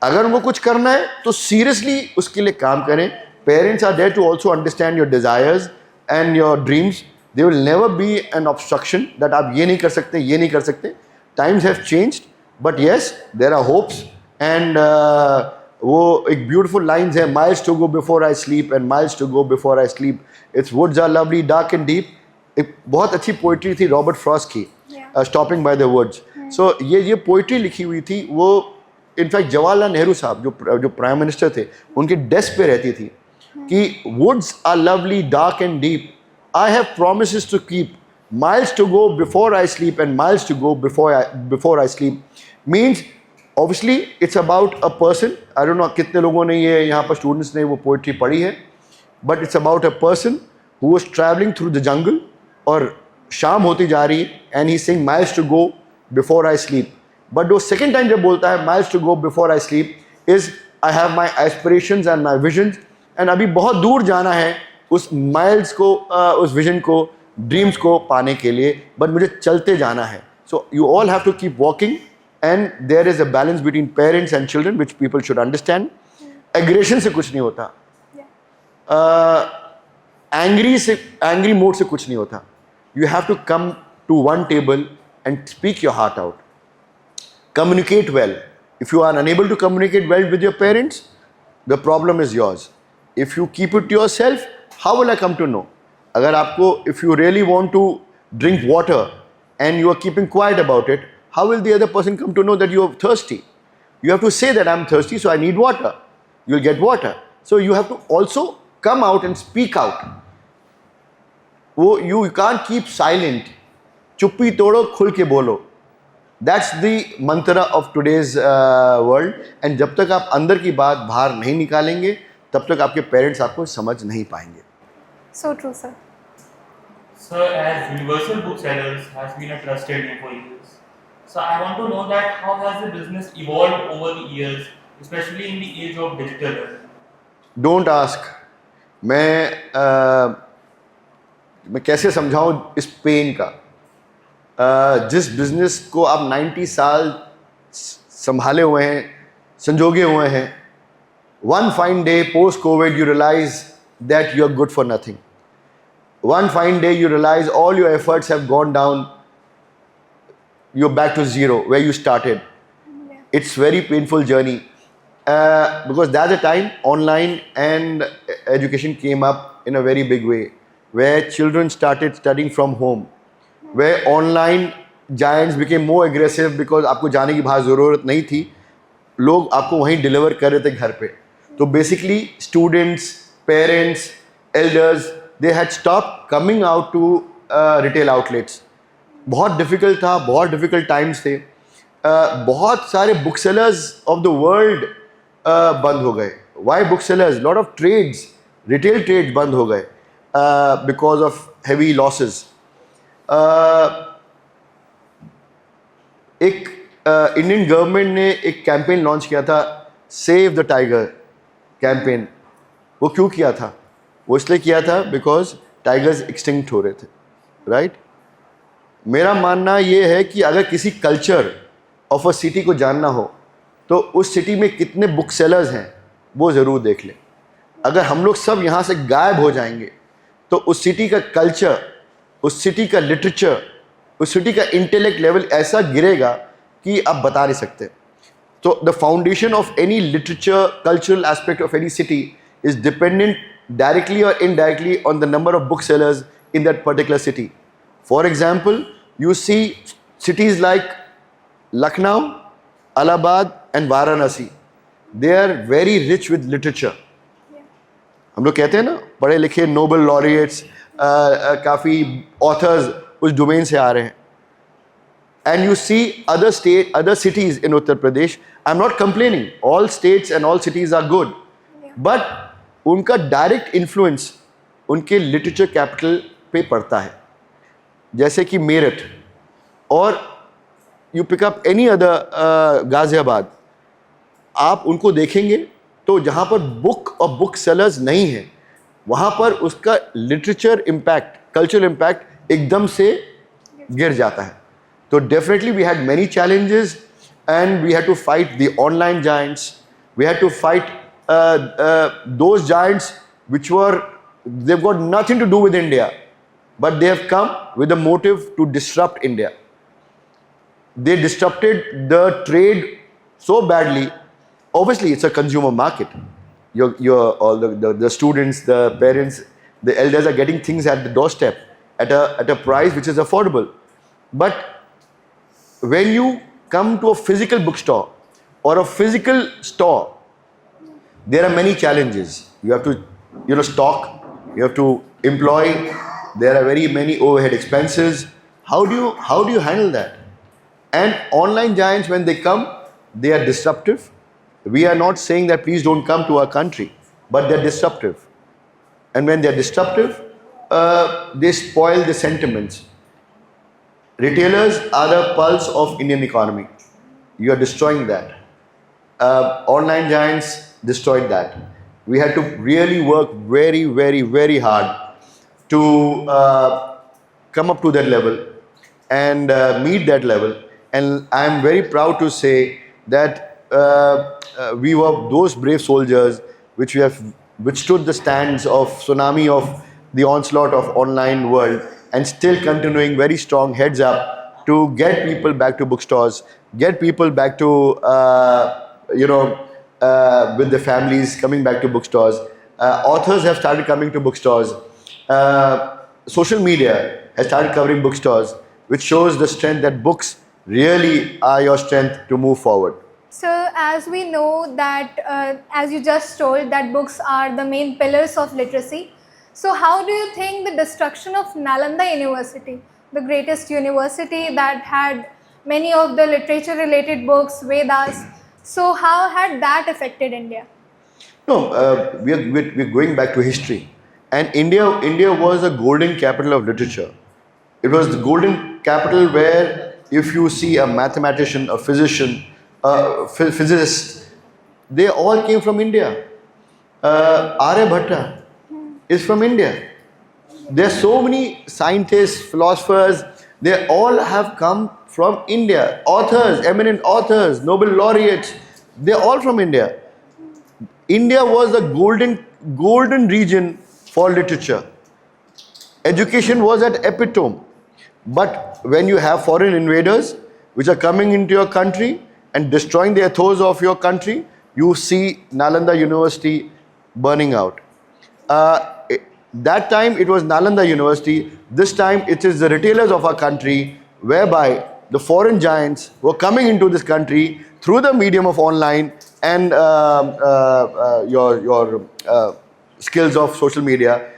अगर उनको कुछ करना है तो seriously उसके लिए काम करें. Parents are there to also understand your desires and your dreams. They will never be an obstruction that आप ये नहीं कर सकते, ये नहीं कर सकते. Times have changed, but yes, there are hopes. And वो एक beautiful lines है, miles to go before I sleep and miles to go before I sleep. Its woods are lovely, dark and deep. एक बहुत अच्छी poetry थी Robert Frost की, stopping by the woods. सो ये poetry लिखी हुई थी, वो इनफैक्ट जवाहरलाल नेहरू साहब जो प्राइम मिनिस्टर थे उनके डेस्क पे रहती थी कि woods are lovely, dark and deep. I have promises to keep, miles to go before I sleep and miles to go before I sleep. Means obviously it's about a person. I don't know कितने लोगों ने ये यहाँ पर students ने वो poetry पढ़ी है, but it's about a person who was traveling through the jungle और शाम होती जा रही है and he's saying miles to go before I sleep. But वो second time जब बोलता है miles to go before I sleep is I have my aspirations and my visions and अभी बहुत दूर जाना है उस miles को उस vision को ड्रीम्स को पाने के लिए, बट मुझे चलते जाना है. So you all have to keep walking and there is a balance between parents and children which people should understand. Aggression से कुछ नहीं होता, एंग्री मोड से कुछ नहीं होता. You have to come to one table and speak your heart out. Communicate well. If you are unable to communicate well with your parents, the problem is yours. If you keep it yourself, how will I come to know? अगर आपको if you really want to drink water and you are keeping quiet about it, how will the other person come to know that you are thirsty? You have to say that I'm thirsty, so I need water. You'll get water. So you have to also come out and speak out. You can't keep silent. चुप्पी तोड़ो, खुल के बोलो. That's the mantra of today's world. And जब तक आप अंदर की बात बाहर नहीं निकालेंगे, तब तक आपके पेरेंट्स आपको समझ नहीं पाएंगे. So true, sir. Sir, as Universal Booksellers has been a trusted name for years. So I want to know that how has the business evolved over the years, especially in the age of digital learning? Don't ask. मैं कैसे समझाऊं इस pen का. जिस business को आप 90 साल संभाले हुए हैं, संजोगे हुए हैं, one fine day post COVID you realize that you are good for nothing. One fine day you realize all your efforts have gone down. You're back to zero where you started. It's very painful journey because that's the time online and education came up in a very big way, where children started studying from home, where online giants became more aggressive because आपको जाने की बहुत ज़रूरत नहीं थी, लोग आपको वहीं डिलीवर कर रहे थे घर पे. तो basically students, parents, elders, they had stopped coming out to retail outlets. बहुत difficult था, बहुत difficult times थे. बहुत सारे booksellers of the world बंद हो गए. Why booksellers? Lot of trades, retail trades बंद हो गए because of heavy losses. एक इंडियन गवर्नमेंट ने एक कैंपेन लॉन्च किया था, सेव द टाइगर कैंपेन. वो क्यों किया था? वो इसलिए किया था बिकॉज टाइगर्स एक्सटिंक्ट हो रहे थे, राइट? मेरा मानना ये है कि अगर किसी कल्चर ऑफ अ सिटी को जानना हो तो उस सिटी में कितने बुक सेलर्स हैं वो ज़रूर देख लें. अगर हम लोग सब यहाँ से गायब हो जाएंगे तो उस सिटी का कल्चर, उस सिटी का लिटरेचर, उस सिटी का इंटेलेक्ट लेवल ऐसा गिरेगा कि आप बता नहीं सकते. तो the foundation of any literature, cultural aspect of any city is dependent directly or indirectly on the number of booksellers in that particular city. For example, you see cities like Lucknow, Allahabad and Varanasi. They are very rich with literature. हम लोग कहते हैं ना, पढ़े लिखे Nobel laureates, काफ़ी authors उस domain से आ रहे हैं. And you see other cities in Uttar Pradesh. I'm not complaining. All states and all cities are good. But उनका डायरेक्ट इन्फ्लुएंस उनके लिटरेचर कैपिटल पे पड़ता है. जैसे कि मेरठ, और you pick up any other Ghaziabad, आप उनको देखेंगे तो जहाँ पर बुक और बुक सेलर्स नहीं है, वहाँ पर उसका लिटरेचर इम्पैक्ट, कल्चरल इम्पैक्ट एकदम से गिर जाता है. तो definitely we had many challenges and we had to fight the online giants, we had to fight those giants which were, they've got nothing to do with India, but they have come with a motive to disrupt India. They disrupted the trade so badly. Obviously, it's a consumer market. All the students, the parents, the elders are getting things at the doorstep at a price which is affordable. But when you come to a physical bookstore or a physical store, there are many challenges. You have to, stock. You have to employ. There are very many overhead expenses. How do you handle that? And online giants, when they come, they are disruptive. We are not saying that please don't come to our country, but they're disruptive. And when they're disruptive, they spoil the sentiments. Retailers are the pulse of Indian economy. You are destroying that. Online giants destroyed that. We had to really work very, very, very hard to come up to that level and meet that level. And I am very proud to say that we were those brave soldiers which we have withstood the stands of tsunami of the onslaught of online world and still continuing very strong heads up to get people back to bookstores, get people back to with the families coming back to bookstores. Authors have started coming to bookstores. Social media has started covering bookstores, which shows the strength that books really are your strength to move forward. So as we know that, as you just told, that books are the main pillars of literacy. So how do you think the destruction of Nalanda University, the greatest university that had many of the literature related books, Vedas, so how had that affected India? No, we're going back to history. And India was a golden capital of literature. It was the golden capital where if you see a mathematician, a physician, a physicist, they all came from India. Aryabhatta is from India. There are so many scientists, philosophers, they all have come from India. Authors, eminent authors, Nobel laureates, they're all from India. India was the golden region for literature. Education was at epitome. But when you have foreign invaders which are coming into your country and destroying the ethos of your country, you see Nalanda University burning out. That time it was Nalanda University. This time it is the retailers of our country, whereby the foreign giants were coming into this country through the medium of online and your skills of social media.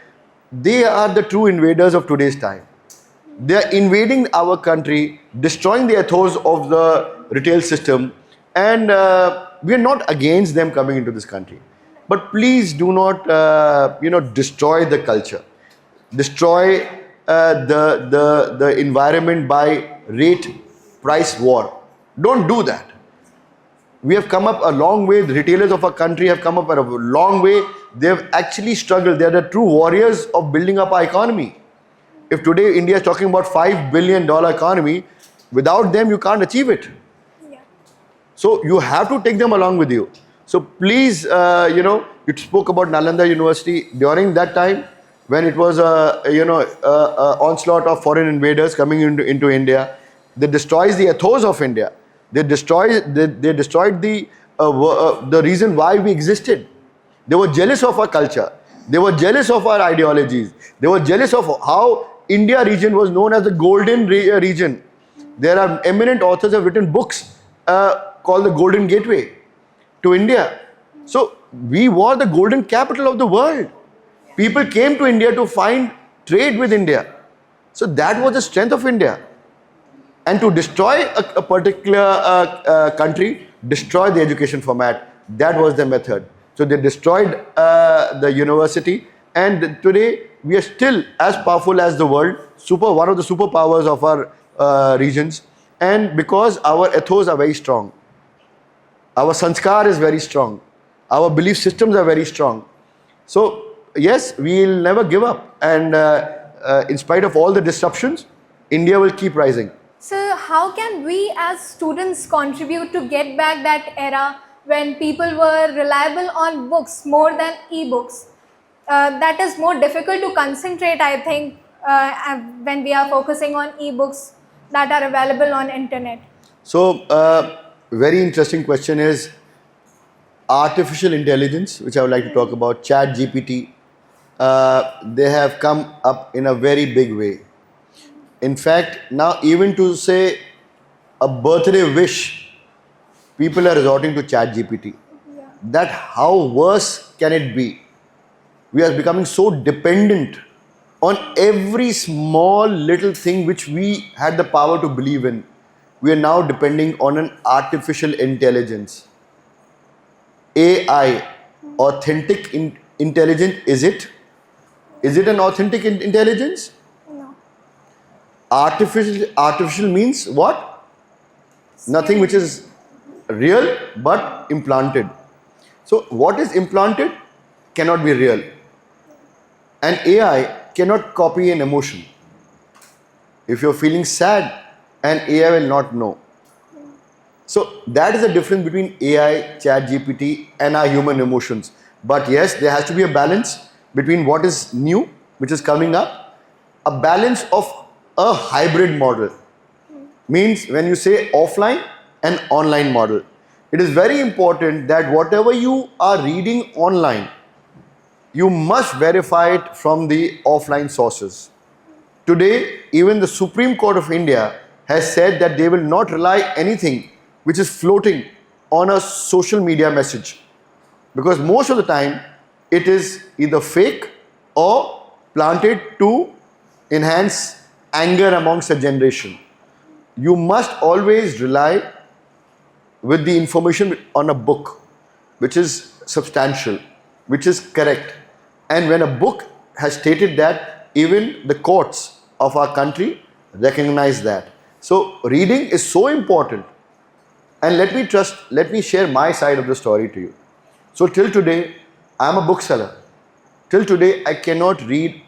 They are the true invaders of today's time. They are invading our country, destroying the ethos of the retail system, and we are not against them coming into this country. But please do not, destroy the culture, destroy the environment by rate price war. Don't do that. We have come up a long way. The retailers of our country have come up a long way. They have actually struggled. They are the true warriors of building up our economy. If today India is talking about $5 billion economy, without them you can't achieve it. Yeah. So you have to take them along with you. So please, you spoke about Nalanda University during that time when it was a onslaught of foreign invaders coming into India. They destroyed the ethos of India. They destroyed the reason why we existed. They were jealous of our culture. They were jealous of our ideologies. They were jealous of how India region was known as the golden region. There are eminent authors who have written books called the Golden Gateway to India. So we were the golden capital of the world. People came to India to find trade with India. So that was the strength of India. And to destroy a particular country, destroy the education format, that was the method. So they destroyed the university, and today we are still as powerful as the world, one of the superpowers of our regions, And because our ethos are very strong, our sanskar is very strong, our belief systems are very strong. So yes, we'll never give up, and in spite of all the disruptions, India will keep rising. So how can we as students contribute to get back that era when people were reliable on books more than e-books? That is more difficult to concentrate, I think, when we are focusing on e-books that are available on internet. So very interesting question is artificial intelligence, which I would like to talk about, Chat GPT. They have come up in a very big way. In fact, now even to say a birthday wish, people are resorting to Chat GPT. That how worse can it be? We are becoming so dependent on every small little thing which we had the power to believe in. We are now depending on an artificial intelligence. AI, authentic intelligence, is it? Is it an authentic intelligence? No. Artificial means what? Nothing which is real but implanted. So what is implanted cannot be real. And AI cannot copy an emotion. If you're feeling sad, and AI will not know. So that is the difference between AI, Chat GPT, and our human emotions. But yes, there has to be a balance between what is new, which is coming up, a balance of a hybrid model. Means when you say offline and online model, it is very important that whatever you are reading online, you must verify it from the offline sources. Today, even the Supreme Court of India has said that they will not rely anything which is floating on a social media message, because most of the time it is either fake or planted to enhance anger amongst a generation. You must always rely with the information on a book which is substantial, which is correct. And when a book has stated that, even the courts of our country recognize that. So reading is so important. And let me share my side of the story to you. So till today, I am a bookseller. Till today, I cannot read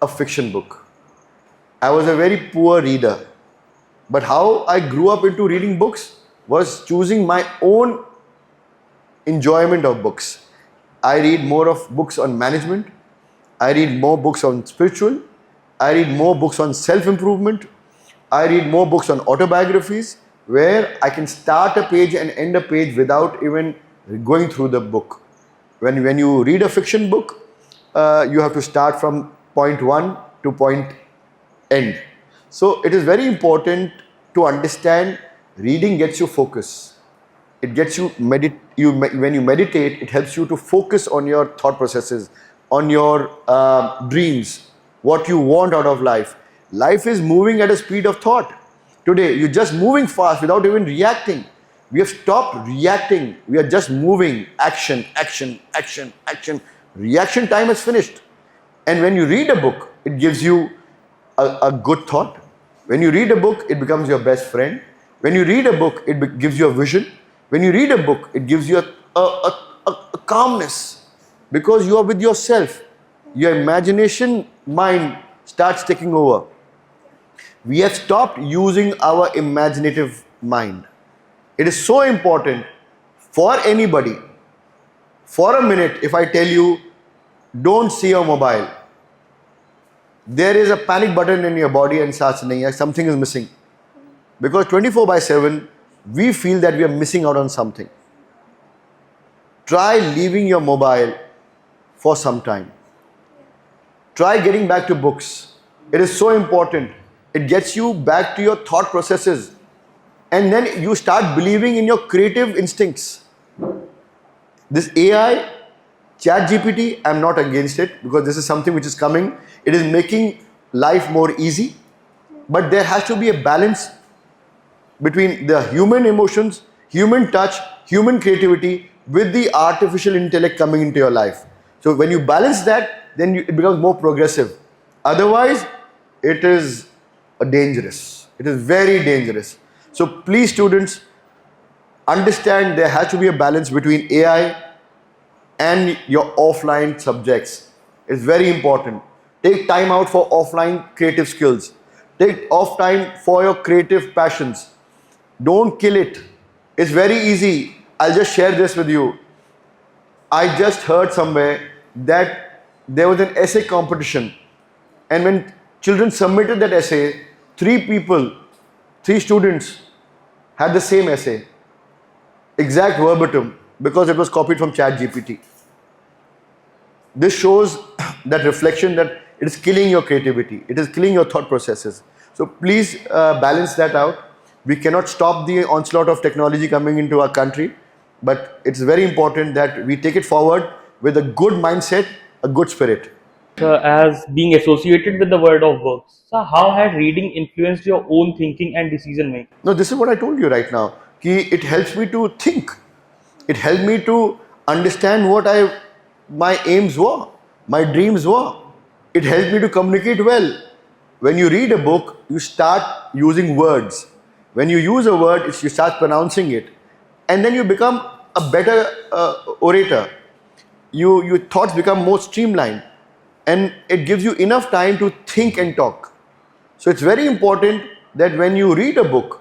a fiction book. I was a very poor reader. But how I grew up into reading books was choosing my own enjoyment of books. I read more of books on management. I read more books on spiritual. I read more books on self-improvement. I read more books on autobiographies, where I can start a page and end a page without even going through the book. When you read a fiction book, you have to start from point 1 to point end. So it is very important to understand reading gets you focus. It gets you, when you meditate, it helps you to focus on your thought processes, on your dreams, what you want out of life. Life is moving at a speed of thought. Today, you're just moving fast without even reacting. We have stopped reacting. We are just moving. Action, action, action, action. Reaction time is finished. And when you read a book, it gives you a good thought. When you read a book, it becomes your best friend. When you read a book, it gives you a vision. When you read a book, it gives you a calmness, because you are with yourself. Your imagination mind starts taking over. We have stopped using our imaginative mind. It is so important for anybody. For a minute, if I tell you, don't see your mobile, there is a panic button in your body and starts saying something is missing. Because 24/7, we feel that we are missing out on something. Try leaving your mobile for some time. Try getting back to books. It is so important. It gets you back to your thought processes. And then you start believing in your creative instincts. This AI, Chat GPT, I'm not against it, because this is something which is coming. It is making life more easy. But there has to be a balance between the human emotions, human touch, human creativity with the artificial intellect coming into your life. So when you balance that, then it becomes more progressive. Otherwise, it is dangerous. It is very dangerous. So please students, understand there has to be a balance between AI and your offline subjects. It's very important. Take time out for offline creative skills. Take off time for your creative passions. Don't kill it. It's very easy. I'll just share this with you. I just heard somewhere that there was an essay competition, and when children submitted that essay, three students had the same essay, exact verbatim, because it was copied from ChatGPT. This shows that reflection that it is killing your creativity, it is killing your thought processes. So please balance that out. We cannot stop the onslaught of technology coming into our country, but it's very important that we take it forward with a good mindset, a good spirit. As being associated with the world of books, so how has reading influenced your own thinking and decision making? No, this is what I told you right now. It helps me to think. It helped me to understand what my aims were, my dreams were. It helped me to communicate well. When you read a book, you start using words. When you use a word, you start pronouncing it. And then you become a better orator. Your thoughts become more streamlined. And it gives you enough time to think and talk. So it's very important that when you read a book,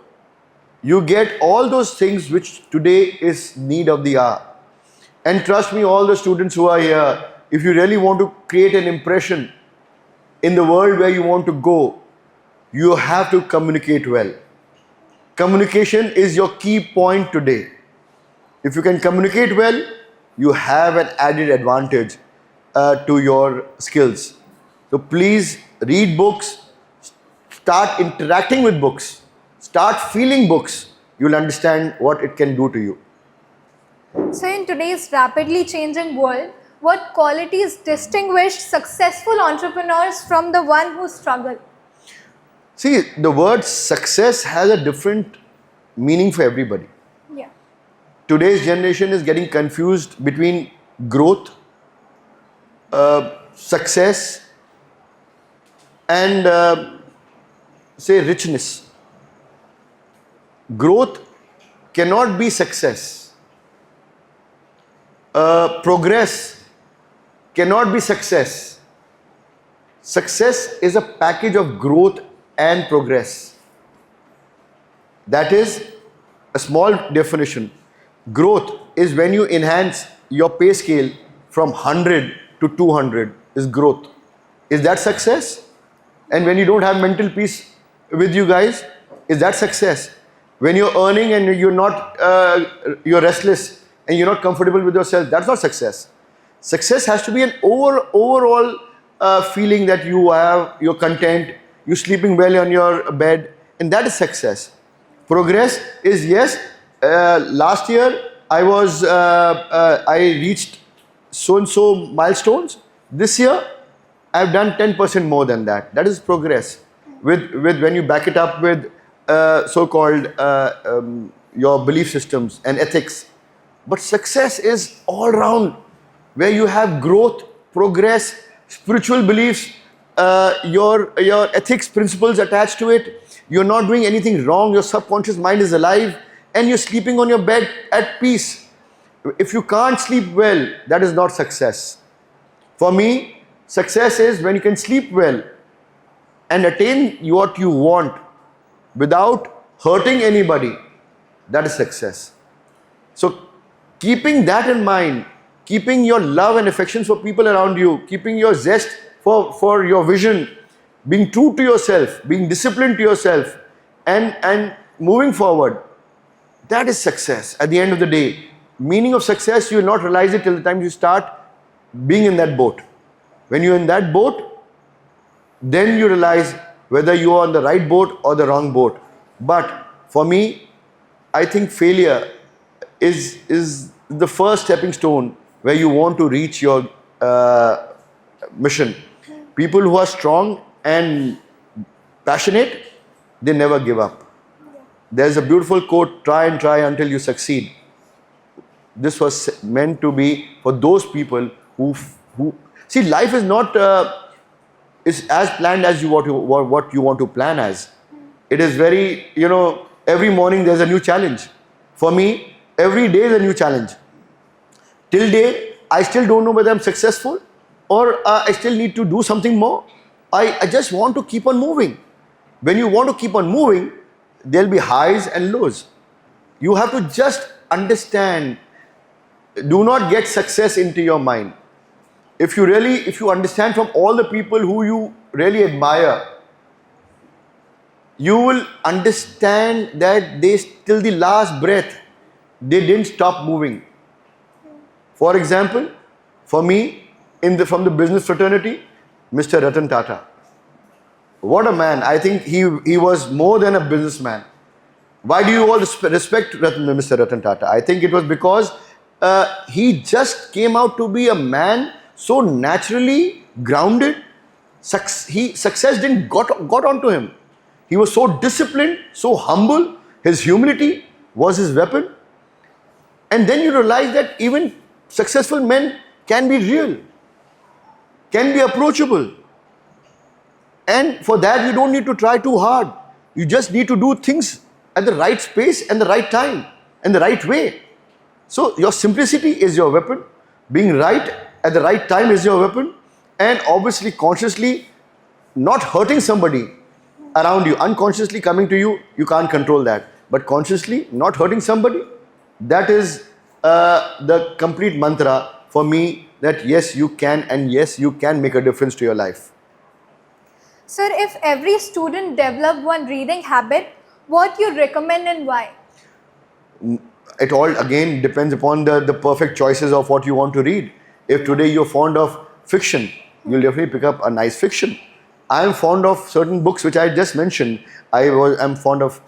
you get all those things which today is need of the hour. And trust me, all the students who are here, if you really want to create an impression in the world where you want to go, you have to communicate well. Communication is your key point today. If you can communicate well, you have an added advantage to your skills. So please read books, start interacting with books, start feeling books. You'll understand what it can do to you. So in today's rapidly changing world, what qualities distinguish successful entrepreneurs from the one who struggle? See, the word success has a different meaning for everybody. Yeah. Today's generation is getting confused between growth, success, and say richness. Growth cannot be success. Progress cannot be success. Success is a package of growth and progress. That is a small definition. Growth is when you enhance your pay scale from 100 to 200 is growth. Is that success? And when you don't have mental peace with you guys, is that success? When you're earning and you're restless and you're not comfortable with yourself, that's not success. Success has to be an overall feeling that you're content, you're sleeping well on your bed, and that is success. Progress is, yes, last year I reached so and so milestones. This year I've done 10% more than that. That is progress. With when you back it up with so-called your belief systems and ethics. But success is all round, where you have growth, progress, spiritual beliefs, your ethics principles attached to it. You're not doing anything wrong. Your subconscious mind is alive, and you're sleeping on your bed at peace. If you can't sleep well, that is not success. For me, success is when you can sleep well and attain what you want without hurting anybody. That is success. So keeping that in mind, keeping your love and affections for people around you, keeping your zest for your vision, being true to yourself, being disciplined to yourself, and moving forward, that is success at the end of the day. Meaning of success, you will not realize it till the time you start being in that boat. When you're in that boat, then you realize whether you are on the right boat or the wrong boat. But for me, I think failure is the first stepping stone where you want to reach your mission. People who are strong and passionate, they never give up. There's a beautiful quote, try and try until you succeed. This was meant to be for those people who see, life is not is as planned as what you want to plan as. It is very, Every morning there's a new challenge. For me, every day is a new challenge. Till day, I still don't know whether I'm successful or I still need to do something more. I just want to keep on moving. When you want to keep on moving, there'll be highs and lows. You have to just understand. Do not get success into your mind. If you understand from all the people who you really admire, you will understand that they, till the last breath, they didn't stop moving. For example, for me, from the business fraternity, Mr. Ratan Tata. What a man. I think he was more than a businessman. Why do you all respect Mr. Ratan Tata? I think it was because he just came out to be a man so naturally grounded. Success didn't got onto him. He was so disciplined, so humble. His humility was his weapon. And then you realize that even successful men can be real, can be approachable. And for that, you don't need to try too hard. You just need to do things at the right space and the right time and the right way. So your simplicity is your weapon. Being right at the right time is your weapon. And obviously, consciously not hurting somebody around you, unconsciously coming to you, you can't control that. But consciously not hurting somebody, that is the complete mantra for me, that yes, you can, and yes, you can make a difference to your life. Sir, if every student developed one reading habit, what you recommend and why? It all again depends upon the perfect choices of what you want to read. If today you're fond of fiction, you'll definitely pick up a nice fiction. I am fond of certain books which I just mentioned. I'm fond of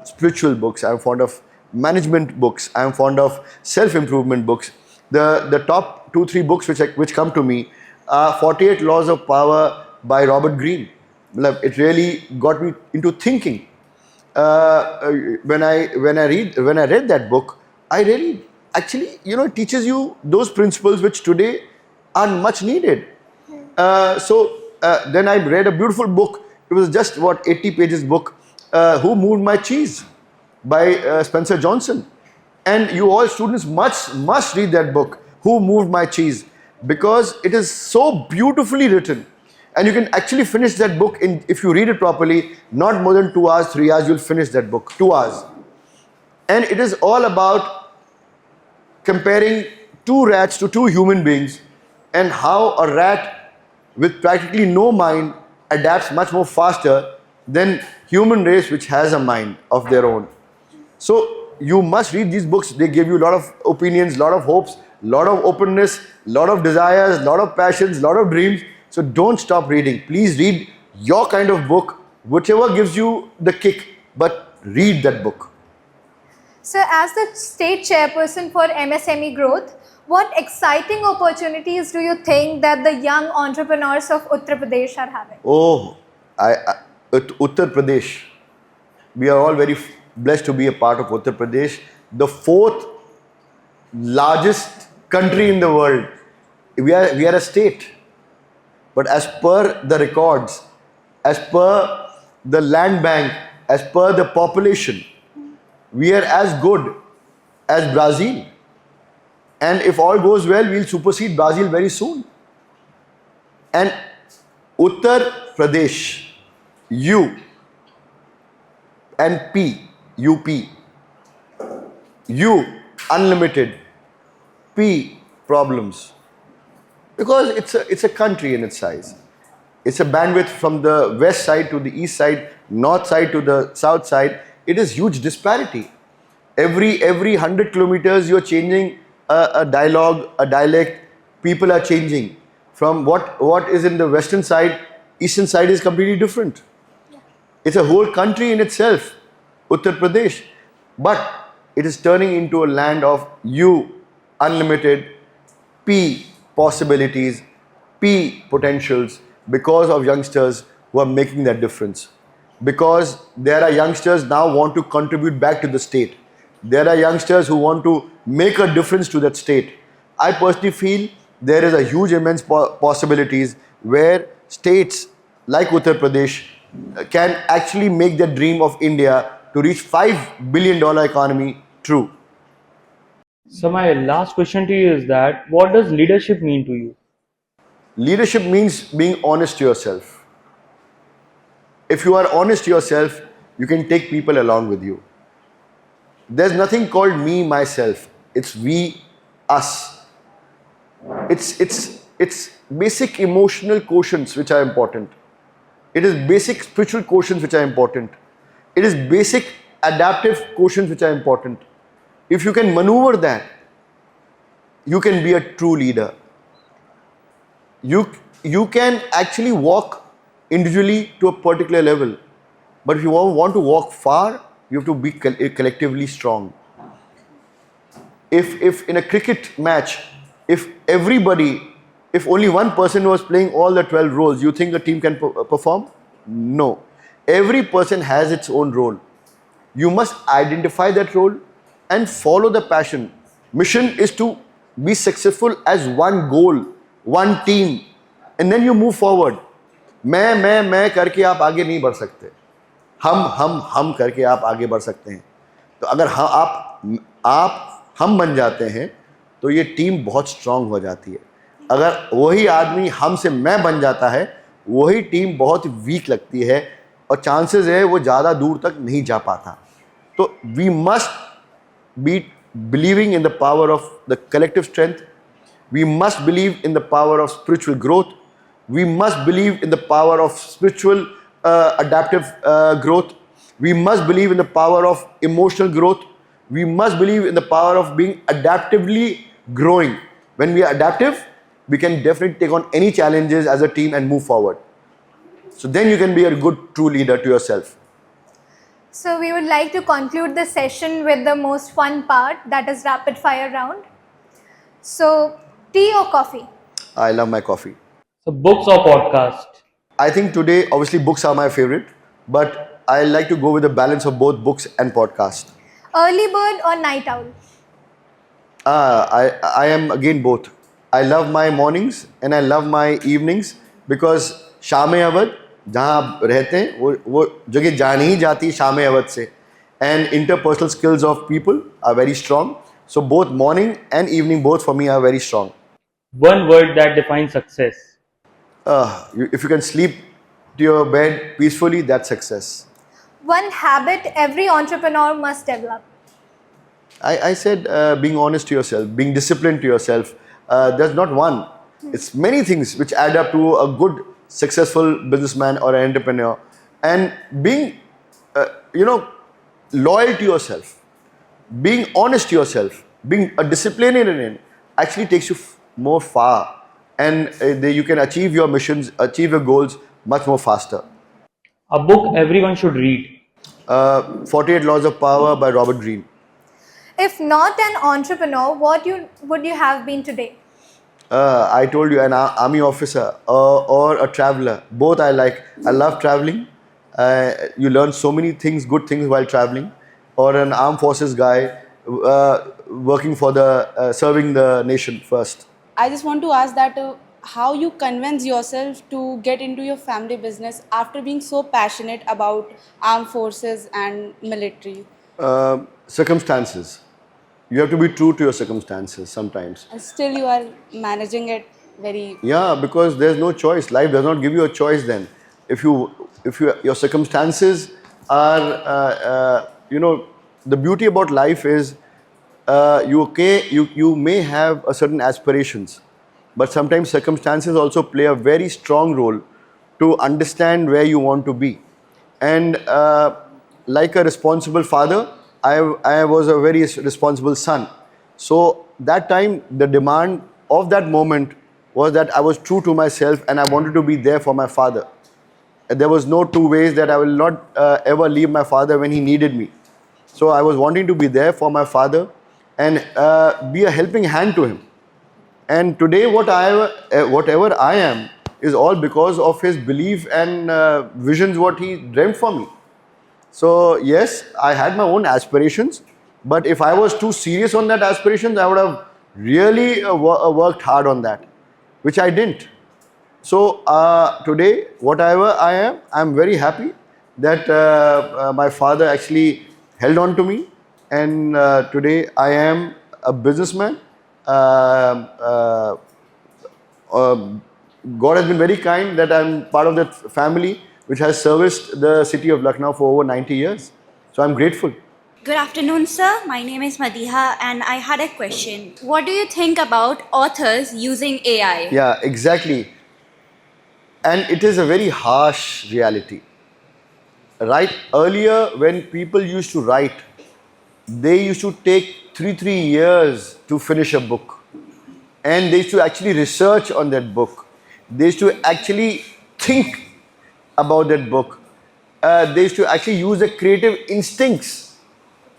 spiritual books. I'm fond of management books. I'm fond of self-improvement books. The top 2-3 books which come to me are 48 Laws of Power by Robert Greene. It really got me into thinking. When I read that book, I really actually, it teaches you those principles which today are much needed. Then I read a beautiful book. It was just 80 pages book, Who Moved My Cheese by Spencer Johnson. And you all students must read that book, Who Moved My Cheese, because it is so beautifully written. And you can actually finish that book if you read it properly, not more than 2 hours, 3 hours, you'll finish that book, 2 hours. And it is all about comparing 2 rats to 2 human beings and how a rat with practically no mind adapts much more faster than human race which has a mind of their own. So you must read these books. They give you a lot of opinions, lot of hopes, lot of openness, lot of desires, lot of passions, lot of dreams. So don't stop reading. Please read your kind of book, whichever gives you the kick, but read that book. Sir, as the state chairperson for MSME Growth, what exciting opportunities do you think that the young entrepreneurs of Uttar Pradesh are having? Oh, Uttar Pradesh. We are all very blessed to be a part of Uttar Pradesh, the 4th largest country in the world. We are a state. But as per the records, as per the land bank, as per the population, we are as good as Brazil. And if all goes well, we'll supersede Brazil very soon. And Uttar Pradesh, U and P, UP. U, unlimited. P, problems. Because it's a country in its size. It's a bandwidth from the west side to the east side, north side to the south side. It is huge disparity. Every 100 kilometers you're changing a dialogue, a dialect. People are changing. From what is in the western side, eastern side is completely different. Yeah. It's a whole country in itself, Uttar Pradesh. But it is turning into a land of U, unlimited, P, possibilities, P, potentials, because of youngsters who are making that difference. Because there are youngsters now want to contribute back to the state. There are youngsters who want to make a difference to that state. I personally feel there is a huge immense possibilities where states like Uttar Pradesh can actually make the dream of India to reach $5 billion economy true. So my last question to you is that what does leadership mean to you? Leadership means being honest to yourself. If you are honest to yourself, you can take people along with you. There's nothing called me, myself. It's we, us. It's basic emotional quotients which are important. It is basic spiritual quotients which are important. It is basic adaptive quotients which are important. If you can maneuver that, you can be a true leader. You can actually walk individually to a particular level, but if you want to walk far, you have to be collectively strong. If in a cricket match, if only one person was playing all the 12 roles, you think a team can perform? No. Every person has its own role. You must identify that role and follow the passion. Mission is to be successful as one goal, one team, and then you move forward. मैं करके आप आगे नहीं बढ़ सकते. हम करके आप आगे बढ़ सकते हैं. तो अगर हम बन जाते हैं तो ये टीम बहुत स्ट्रांग हो जाती है. अगर वही आदमी हम से मैं बन जाता है, वही टीम बहुत वीक लगती है और चांसेस है वो ज़्यादा दूर तक नहीं जा पाता. तो we must be believing in the power of the collective strength. We must believe in the power of spiritual growth. We must believe in the power of spiritual adaptive growth. We must believe in the power of emotional growth. We must believe in the power of being adaptively growing. When we are adaptive, we can definitely take on any challenges as a team and move forward. So then you can be a good true leader to yourself. So we would like to conclude the session with the most fun part, that is rapid fire round. So tea or coffee? I love my coffee. So books or podcast? I think today, obviously books are my favorite, but I like to go with a balance of both books and podcast. Early bird or night owl? I am again both. I love my mornings and I love my evenings because शाम अवध जहाँ आप रहते हैं वो जगह जानी ही जाती है शाम अवध से. And interpersonal skills of people are very strong. So both morning and evening, both for me are very strong. One word that defines success. If you can sleep to your bed peacefully, that's success. One habit every entrepreneur must develop. I said being honest to yourself, being disciplined to yourself. There's not one. It's many things which add up to a good, successful businessman or an entrepreneur. And being, loyal to yourself, being honest to yourself, being a disciplinarian actually takes you more far. And you can achieve your missions, achieve your goals much more faster. A book everyone should read. 48 Laws of Power by Robert Greene. If not an entrepreneur, what would you have been today? I told you, an army officer or a traveler. Both I like. I love traveling. You learn so many things, good things while traveling. Or an armed forces guy working for serving the nation first. I just want to ask that how you convince yourself to get into your family business after being so passionate about armed forces and military. Circumstances. You have to be true to your circumstances sometimes. And still you are managing it very... Yeah, because there's no choice. Life does not give you a choice then. If your circumstances are, the beauty about life is you may have a certain aspirations, but sometimes circumstances also play a very strong role to understand where you want to be. And like a responsible father, I was a very responsible son. So that time, the demand of that moment was that I was true to myself and I wanted to be there for my father. There was no two ways that I will not ever leave my father when he needed me. So I was wanting to be there for my father and be a helping hand to him. And today whatever I am is all because of his belief and visions what he dreamt for me. So yes, I had my own aspirations, but if I was too serious on that aspirations, I would have really worked hard on that, which I didn't. So today, whatever I am, I'm very happy that my father actually held on to me, and today I am a businessman. God has been very kind that I'm part of that family which has serviced the city of Lucknow for over 90 years. So I'm grateful. Good afternoon, sir. My name is Madiha, and I had a question. What do you think about authors using AI? Yeah, exactly. And it is a very harsh reality. Right? Earlier, when people used to write, they used to take three years to finish a book. And they used to actually research on that book. They used to actually think about that book. They used to actually use the creative instincts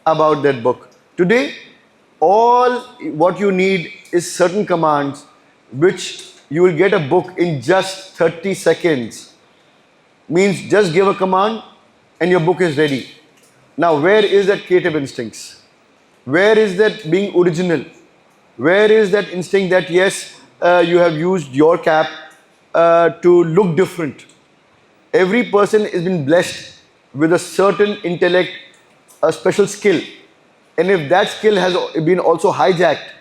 about that book. Today, all what you need is certain commands which you will get a book in just 30 seconds. Means just give a command and your book is ready. Now, where is that creative instincts? Where is that being original? Where is that instinct that yes, you have used your cap to look different? Every person has been blessed with a certain intellect, a special skill. And if that skill has been also hijacked,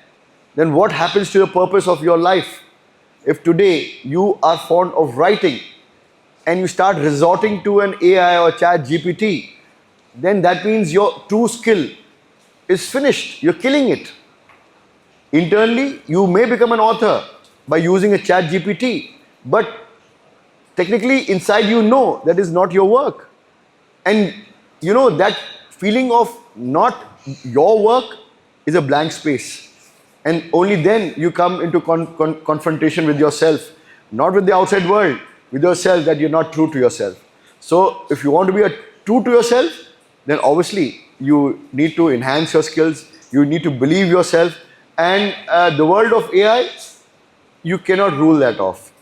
then what happens to the purpose of your life? If today you are fond of writing and you start resorting to an AI or chat GPT, then that means your true skill is finished. You're killing it. Internally, you may become an author by using a chat GPT, but technically inside you know that is not your work. And you know that feeling of not your work is a blank space. And only then you come into confrontation with yourself, not with the outside world, with yourself, that you're not true to yourself. So if you want to be true to yourself, then obviously you need to enhance your skills, you need to believe yourself, and the world of AI, you cannot rule that off.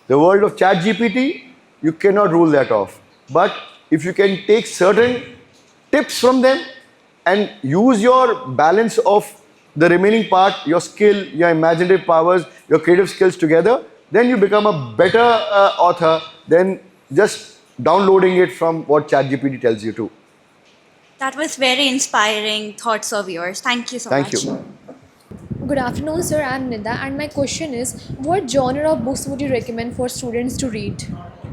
The world of chat GPT, you cannot rule that off. But if you can take certain tips from them and use your balance of the remaining part, your skill, your imaginative powers, your creative skills together, then you become a better author than just downloading it from what ChatGPT tells you to. That was very inspiring thoughts of yours. Thank you so much. Thank you. Good afternoon, sir. I'm Nida, and my question is, what genre of books would you recommend for students to read?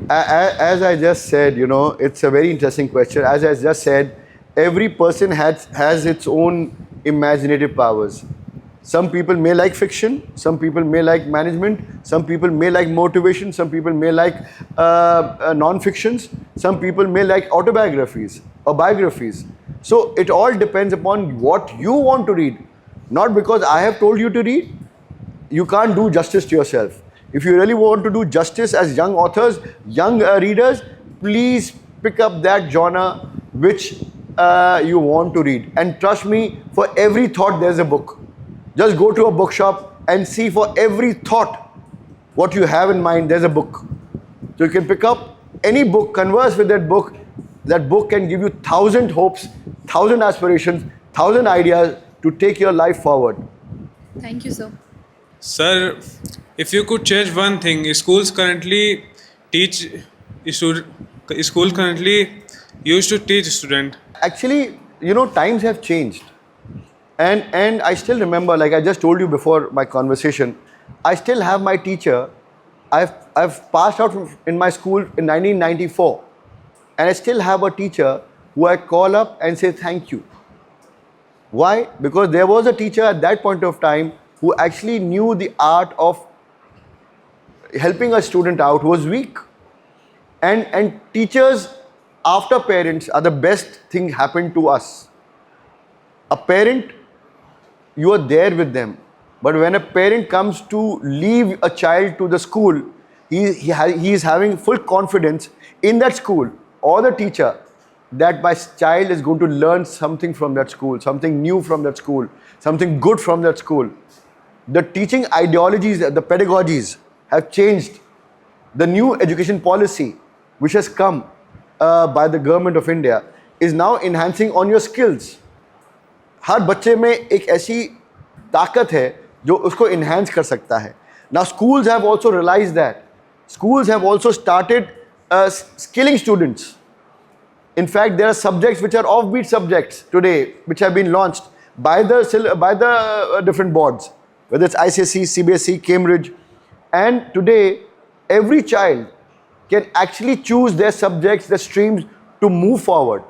As I just said, you know, it's a very interesting question. As I just said, every person has its own imaginative powers. Some people may like fiction, some people may like management, some people may like motivation, some people may like non-fictions, some people may like autobiographies or biographies. So it all depends upon what you want to read. Not because I have told you to read, you can't do justice to yourself. If you really want to do justice as young authors, young readers, please pick up that genre which you want to read. And trust me, for every thought there's a book. Just go to a bookshop and see for every thought what you have in mind, there's a book. So you can pick up any book, converse with that book. That book can give you 1,000 hopes, 1,000 aspirations, 1,000 ideas to take your life forward. Thank you, sir. Sir, if you could change one thing, schools currently used to teach student. Actually, you know, times have changed. And I still remember, like I just told you before my conversation, I still have my teacher. I've passed out in my school in 1994. And I still have a teacher who I call up and say thank you. Why? Because there was a teacher at that point of time who actually knew the art of helping a student out who was weak. And teachers, after parents, are the best thing happened to us. A parent, you are there with them. But when a parent comes to leave a child to the school, he is having full confidence in that school or the teacher that my child is going to learn something from that school, something new from that school, something good from that school. The teaching ideologies, the pedagogies have changed. The new education policy which has come by the government of India is now enhancing on your skills. हर बच्चे में एक ऐसी ताकत है जो उसको enhance कर सकता है. Now schools have also realized that. Schools have also started skilling students. In fact, there are subjects which are offbeat subjects today, which have been launched by the different boards, whether it's ICSE, CBSE, Cambridge. And today, every child can actually choose their subjects, their streams to move forward.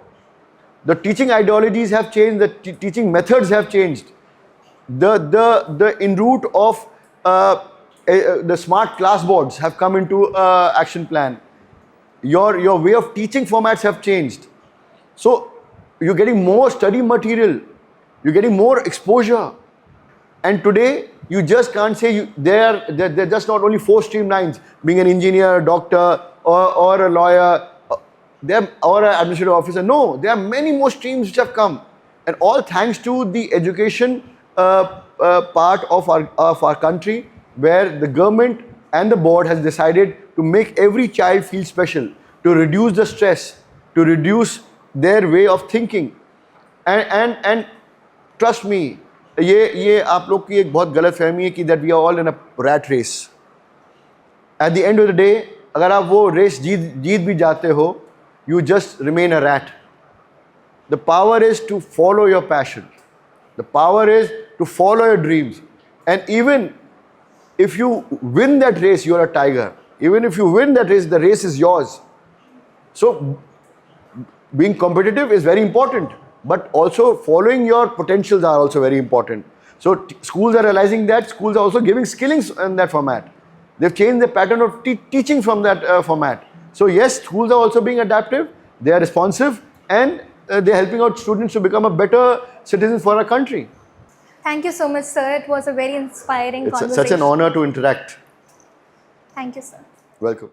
The teaching ideologies have changed, the teaching methods have changed. The in route of the smart class boards have come into action plan. Your way of teaching formats have changed. So you're getting more study material, you're getting more exposure. And today you just can't say they're just not only 4 streamlines, being an engineer, a doctor, or a lawyer, or an administrative officer. No, there are many more streams which have come, and all thanks to the education part of our country, where the government and the board has decided to make every child feel special, to reduce the stress, to reduce their way of thinking. And trust me, ये आप लोग की एक बहुत गलत फहमी है कि that we are all in a rat race. At the end of the day, अगर आप वो रेस जीत भी जाते हो, you just remain a rat. The power is to follow your passion. The power is to follow your dreams. And even if you win that race, you are a tiger. Even if you win that race, the race is yours. So being competitive is very important, but also following your potentials are also very important. So schools are realizing that. Schools are also giving skillings in that format. They've changed the pattern of teaching from that format. So yes, schools are also being adaptive, they are responsive, and they're helping out students to become a better citizen for our country. Thank you so much, sir. It was a very inspiring It's conversation. such an honor to interact. Thank you, sir. Welcome.